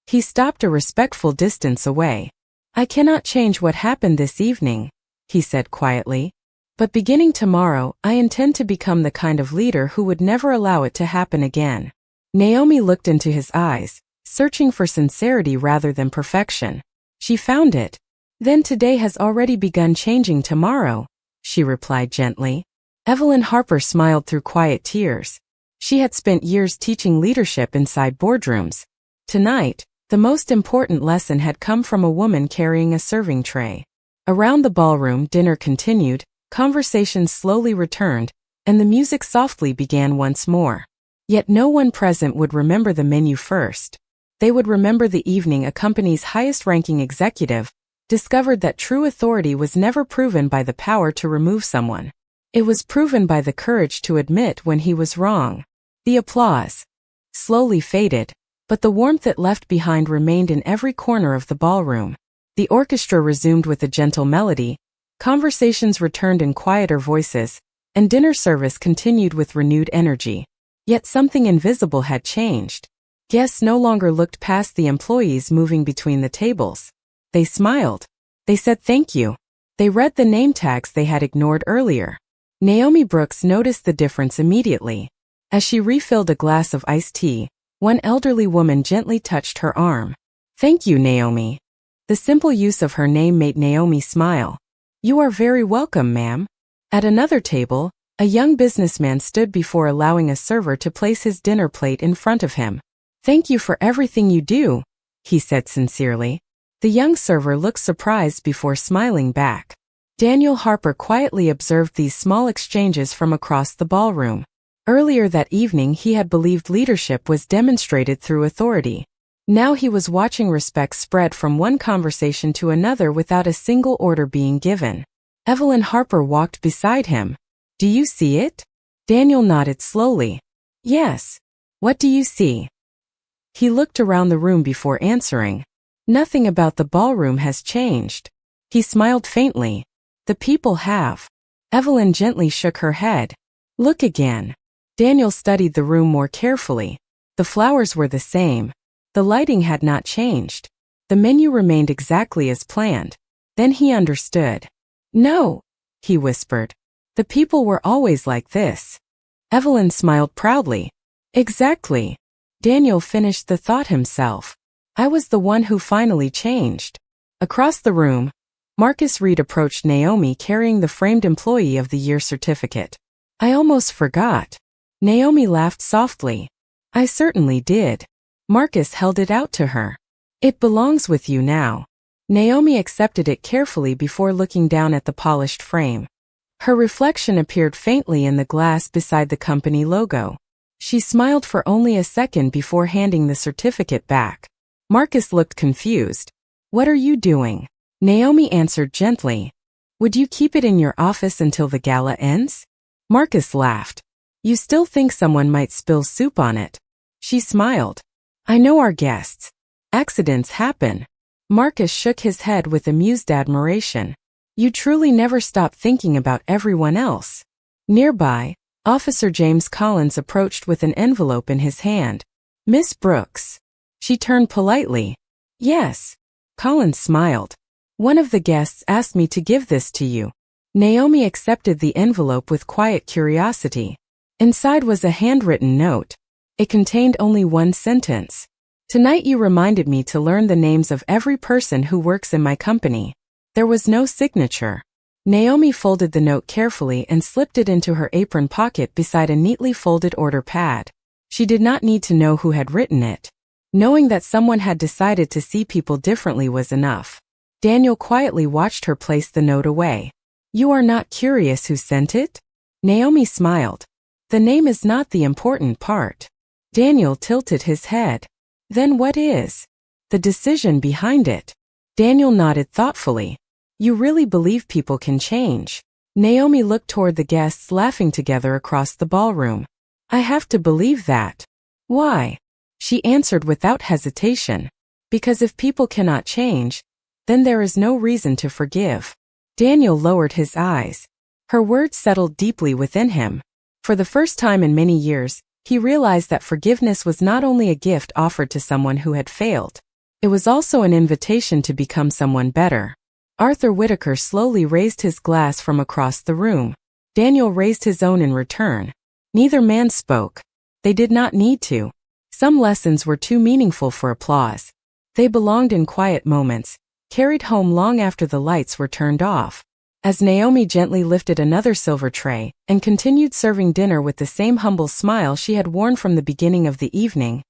He stopped a respectful distance away. I cannot change what happened this evening, he said quietly. But beginning tomorrow, I intend to become the kind of leader who would never allow it to happen again. Naomi looked into his eyes, searching for sincerity rather than perfection. She found it. Then today has already begun changing tomorrow, she replied gently. Evelyn Harper smiled through quiet tears. She had spent years teaching leadership inside boardrooms. Tonight, the most important lesson had come from a woman carrying a serving tray. Around the ballroom, dinner continued, conversations slowly returned, and the music softly began once more. Yet no one present would remember the menu first. They would remember the evening a company's highest-ranking executive discovered that true authority was never proven by the power to remove someone. It was proven by the courage to admit when he was wrong. The applause slowly faded, but the warmth it left behind remained in every corner of the ballroom. The orchestra resumed with a gentle melody, conversations returned in quieter voices, and dinner service continued with renewed energy. Yet something invisible had changed. Guests no longer looked past the employees moving between the tables. They smiled. They said thank you. They read the name tags they had ignored earlier. Naomi Brooks noticed the difference immediately. As she refilled a glass of iced tea, one elderly woman gently touched her arm. Thank you, Naomi. The simple use of her name made Naomi smile. You are very welcome, ma'am. At another table, a young businessman stood before allowing a server to place his dinner plate in front of him. Thank you for everything you do, he said sincerely. The young server looked surprised before smiling back. Daniel Harper quietly observed these small exchanges from across the ballroom. Earlier that evening he had believed leadership was demonstrated through authority. Now he was watching respect spread from one conversation to another without a single order being given. Evelyn Harper walked beside him. Do you see it? Daniel nodded slowly. Yes. What do you see? He looked around the room before answering. Nothing about the ballroom has changed. He smiled faintly. The people have. Evelyn gently shook her head. Look again. Daniel studied the room more carefully. The flowers were the same. The lighting had not changed. The menu remained exactly as planned. Then he understood. No, he whispered. The people were always like this. Evelyn smiled proudly. Exactly. Daniel finished the thought himself. I was the one who finally changed. Across the room, Marcus Reed approached Naomi carrying the framed Employee of the Year certificate. I almost forgot. Naomi laughed softly. I certainly did. Marcus held it out to her. It belongs with you now. Naomi accepted it carefully before looking down at the polished frame. Her reflection appeared faintly in the glass beside the company logo. She smiled for only a second before handing the certificate back. Marcus looked confused. What are you doing? Naomi answered gently. Would you keep it in your office until the gala ends? Marcus laughed. You still think someone might spill soup on it? She smiled. I know our guests. Accidents happen. Marcus shook his head with amused admiration. You truly never stop thinking about everyone else. Nearby, Officer James Collins approached with an envelope in his hand. Miss Brooks. She turned politely. Yes. Collins smiled. One of the guests asked me to give this to you. Naomi accepted the envelope with quiet curiosity. Inside was a handwritten note. It contained only one sentence. Tonight you reminded me to learn the names of every person who works in my company. There was no signature. Naomi folded the note carefully and slipped it into her apron pocket beside a neatly folded order pad. She did not need to know who had written it. Knowing that someone had decided to see people differently was enough. Daniel quietly watched her place the note away. You are not curious who sent it? Naomi smiled. The name is not the important part. Daniel tilted his head. Then what is? The decision behind it. Daniel nodded thoughtfully. You really believe people can change? Naomi looked toward the guests laughing together across the ballroom. I have to believe that. Why? She answered without hesitation. Because if people cannot change, then there is no reason to forgive. Daniel lowered his eyes. Her words settled deeply within him. For the first time in many years, he realized that forgiveness was not only a gift offered to someone who had failed. It was also an invitation to become someone better. Arthur Whitaker slowly raised his glass from across the room. Daniel raised his own in return. Neither man spoke. They did not need to. Some lessons were too meaningful for applause. They belonged in quiet moments, carried home long after the lights were turned off. As Naomi gently lifted another silver tray and continued serving dinner with the same humble smile she had worn from the beginning of the evening,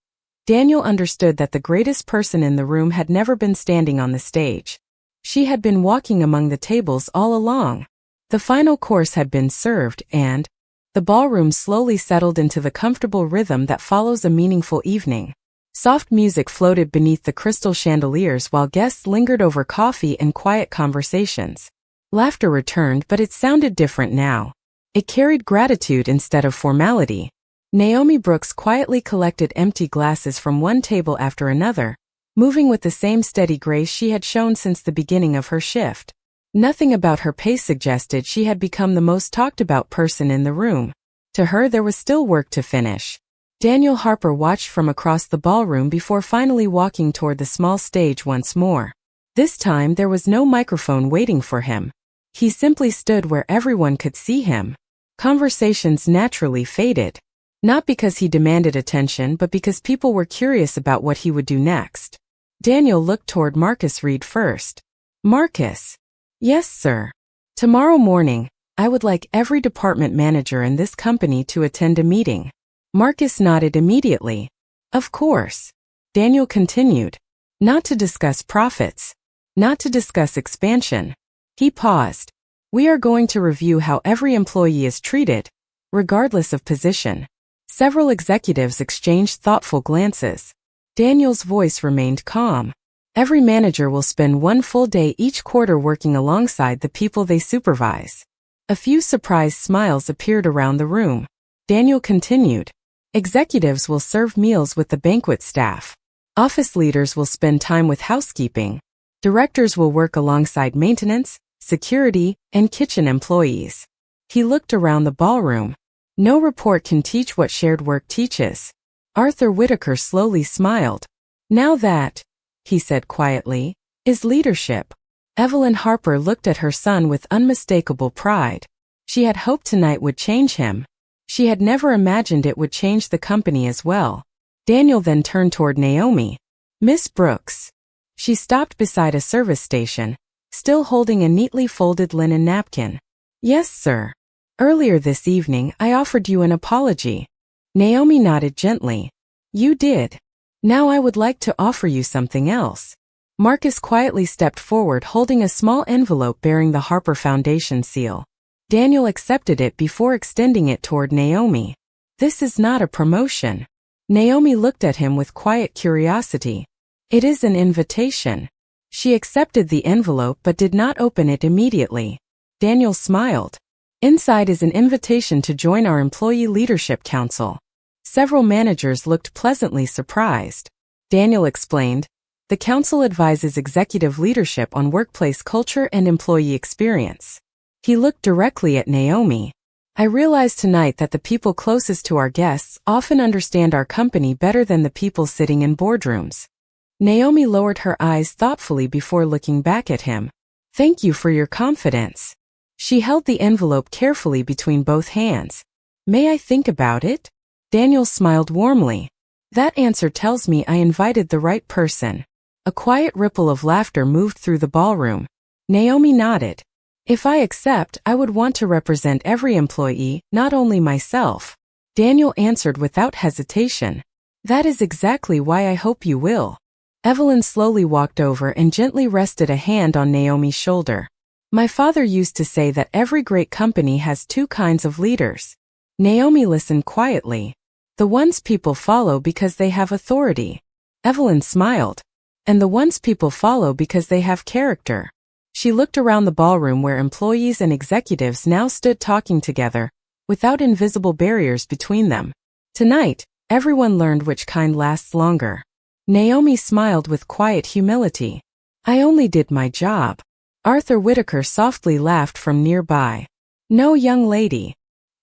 Daniel understood that the greatest person in the room had never been standing on the stage. She had been walking among the tables all along. The final course had been served and the ballroom slowly settled into the comfortable rhythm that follows a meaningful evening. Soft music floated beneath the crystal chandeliers while guests lingered over coffee and quiet conversations. Laughter returned, but it sounded different now. It carried gratitude instead of formality. Naomi Brooks quietly collected empty glasses from one table after another, moving with the same steady grace she had shown since the beginning of her shift. Nothing about her pace suggested she had become the most talked about person in the room. To her there was still work to finish. Daniel Harper watched from across the ballroom before finally walking toward the small stage once more. This time there was no microphone waiting for him. He simply stood where everyone could see him. Conversations naturally faded. Not because he demanded attention, but because people were curious about what he would do next. Daniel looked toward Marcus Reed first. Marcus. Yes, sir. Tomorrow morning, I would like every department manager in this company to attend a meeting. Marcus nodded immediately. Of course. Daniel continued. Not to discuss profits. Not to discuss expansion. He paused. We are going to review how every employee is treated, regardless of position. Several executives exchanged thoughtful glances. Daniel's voice remained calm. Every manager will spend one full day each quarter working alongside the people they supervise. A few surprised smiles appeared around the room. Daniel continued. Executives will serve meals with the banquet staff. Office leaders will spend time with housekeeping. Directors will work alongside maintenance, security, and kitchen employees. He looked around the ballroom. No report can teach what shared work teaches. Arthur Whitaker slowly smiled. Now that, he said quietly, is leadership. Evelyn Harper looked at her son with unmistakable pride. She had hoped tonight would change him. She had never imagined it would change the company as well. Daniel then turned toward Naomi. Miss Brooks. She stopped beside a service station, still holding a neatly folded linen napkin. Yes, sir. Earlier this evening, I offered you an apology. Naomi nodded gently. You did. Now I would like to offer you something else. Marcus quietly stepped forward holding a small envelope bearing the Harper Foundation seal. Daniel accepted it before extending it toward Naomi. This is not a promotion. Naomi looked at him with quiet curiosity. It is an invitation. She accepted the envelope but did not open it immediately. Daniel smiled. Inside is an invitation to join our Employee Leadership Council. Several managers looked pleasantly surprised. Daniel explained, the council advises executive leadership on workplace culture and employee experience. He looked directly at Naomi. I realized tonight that the people closest to our guests often understand our company better than the people sitting in boardrooms. Naomi lowered her eyes thoughtfully before looking back at him. Thank you for your confidence. She held the envelope carefully between both hands. May I think about it? Daniel smiled warmly. That answer tells me I invited the right person. A quiet ripple of laughter moved through the ballroom. Naomi nodded. If I accept, I would want to represent every employee, not only myself. Daniel answered without hesitation. That is exactly why I hope you will. Evelyn slowly walked over and gently rested a hand on Naomi's shoulder. My father used to say that every great company has two kinds of leaders. Naomi listened quietly. The ones people follow because they have authority. Evelyn smiled. And the ones people follow because they have character. She looked around the ballroom where employees and executives now stood talking together, without invisible barriers between them. Tonight, everyone learned which kind lasts longer. Naomi smiled with quiet humility. I only did my job. Arthur Whitaker softly laughed from nearby. No, young lady.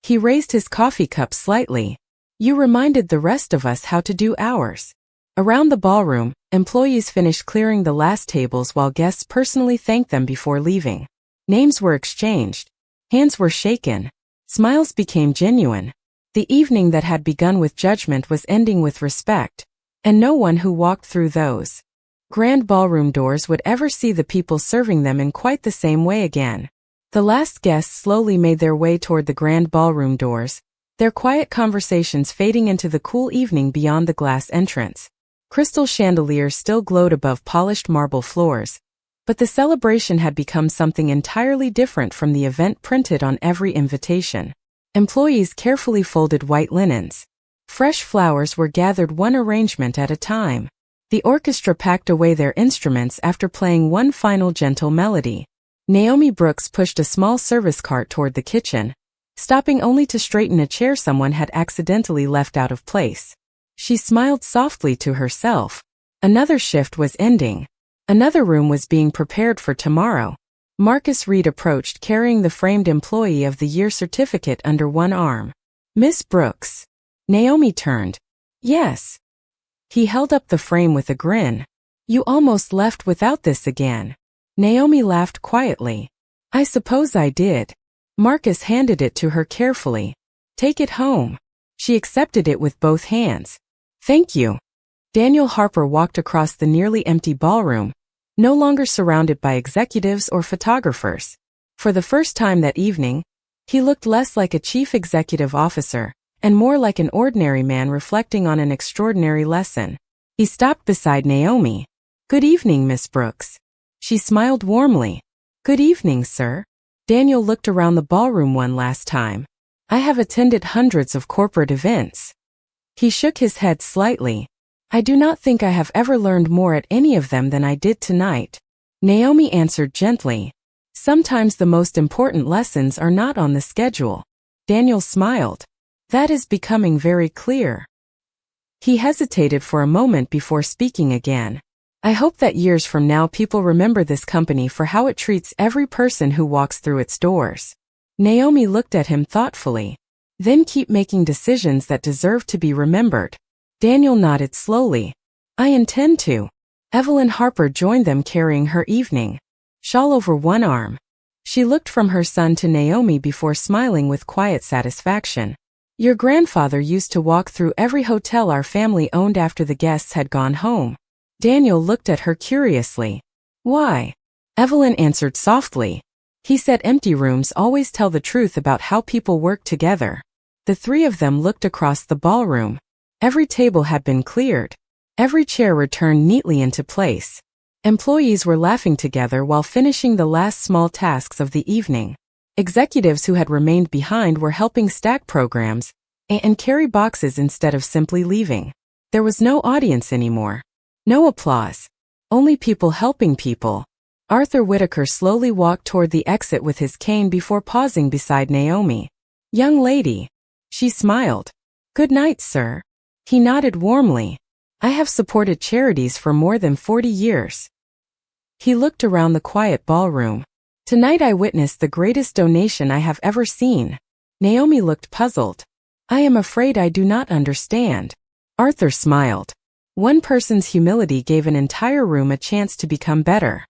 He raised his coffee cup slightly. You reminded the rest of us how to do ours. Around the ballroom, employees finished clearing the last tables while guests personally thanked them before leaving. Names were exchanged. Hands were shaken. Smiles became genuine. The evening that had begun with judgment was ending with respect. And no one who walked through those grand ballroom doors would ever see the people serving them in quite the same way again. The last guests slowly made their way toward the grand ballroom doors, their quiet conversations fading into the cool evening beyond the glass entrance. Crystal chandeliers still glowed above polished marble floors, but the celebration had become something entirely different from the event printed on every invitation. Employees carefully folded white linens. Fresh flowers were gathered one arrangement at a time. The orchestra packed away their instruments after playing one final gentle melody. Naomi Brooks pushed a small service cart toward the kitchen, stopping only to straighten a chair someone had accidentally left out of place. She smiled softly to herself. Another shift was ending. Another room was being prepared for tomorrow. Marcus Reed approached carrying the framed Employee of the Year certificate under one arm. Miss Brooks. Naomi turned. Yes. He held up the frame with a grin. You almost left without this again. Naomi laughed quietly. I suppose I did. Marcus handed it to her carefully. Take it home. She accepted it with both hands. Thank you. Daniel Harper walked across the nearly empty ballroom, no longer surrounded by executives or photographers. For the first time that evening, he looked less like a chief executive officer and more like an ordinary man reflecting on an extraordinary lesson. He stopped beside Naomi. Good evening, Miss Brooks. She smiled warmly. Good evening, sir. Daniel looked around the ballroom one last time. I have attended hundreds of corporate events. He shook his head slightly. I do not think I have ever learned more at any of them than I did tonight. Naomi answered gently. Sometimes the most important lessons are not on the schedule. Daniel smiled. That is becoming very clear. He hesitated for a moment before speaking again. I hope that years from now people remember this company for how it treats every person who walks through its doors. Naomi looked at him thoughtfully. Then keep making decisions that deserve to be remembered. Daniel nodded slowly. I intend to. Evelyn Harper joined them carrying her evening shawl over one arm. She looked from her son to Naomi before smiling with quiet satisfaction. Your grandfather used to walk through every hotel our family owned after the guests had gone home. Daniel looked at her curiously. Why? Evelyn answered softly. He said empty rooms always tell the truth about how people work together. The three of them looked across the ballroom. Every table had been cleared. Every chair returned neatly into place. Employees were laughing together while finishing the last small tasks of the evening. Executives who had remained behind were helping stack programs and carry boxes instead of simply leaving. There was no audience anymore. No applause. Only people helping people. Arthur Whitaker slowly walked toward the exit with his cane before pausing beside Naomi. Young lady. She smiled. Good night, sir. He nodded warmly. I have supported charities for more than 40 years. He looked around the quiet ballroom. Tonight I witnessed the greatest donation I have ever seen. Naomi looked puzzled. I am afraid I do not understand. Arthur smiled. One person's humility gave an entire room a chance to become better.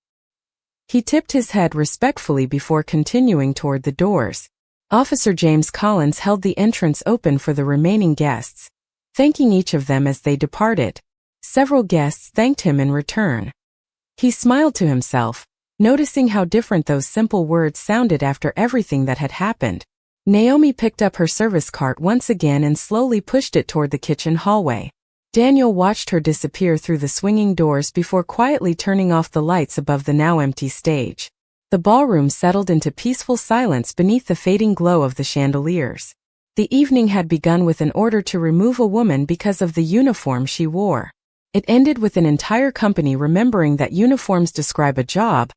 He tipped his head respectfully before continuing toward the doors. Officer James Collins held the entrance open for the remaining guests, thanking each of them as they departed. Several guests thanked him in return. He smiled to himself, noticing how different those simple words sounded after everything that had happened. Naomi picked up her service cart once again and slowly pushed it toward the kitchen hallway. Daniel watched her disappear through the swinging doors before quietly turning off the lights above the now empty stage. The ballroom settled into peaceful silence beneath the fading glow of the chandeliers. The evening had begun with an order to remove a woman because of the uniform she wore. It ended with an entire company remembering that uniforms describe a job,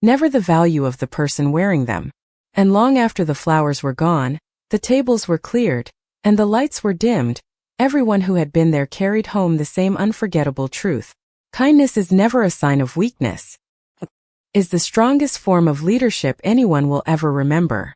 never the value of the person wearing them. And long after the flowers were gone, the tables were cleared, and the lights were dimmed, everyone who had been there carried home the same unforgettable truth. Kindness is never a sign of weakness. It is the strongest form of leadership anyone will ever remember.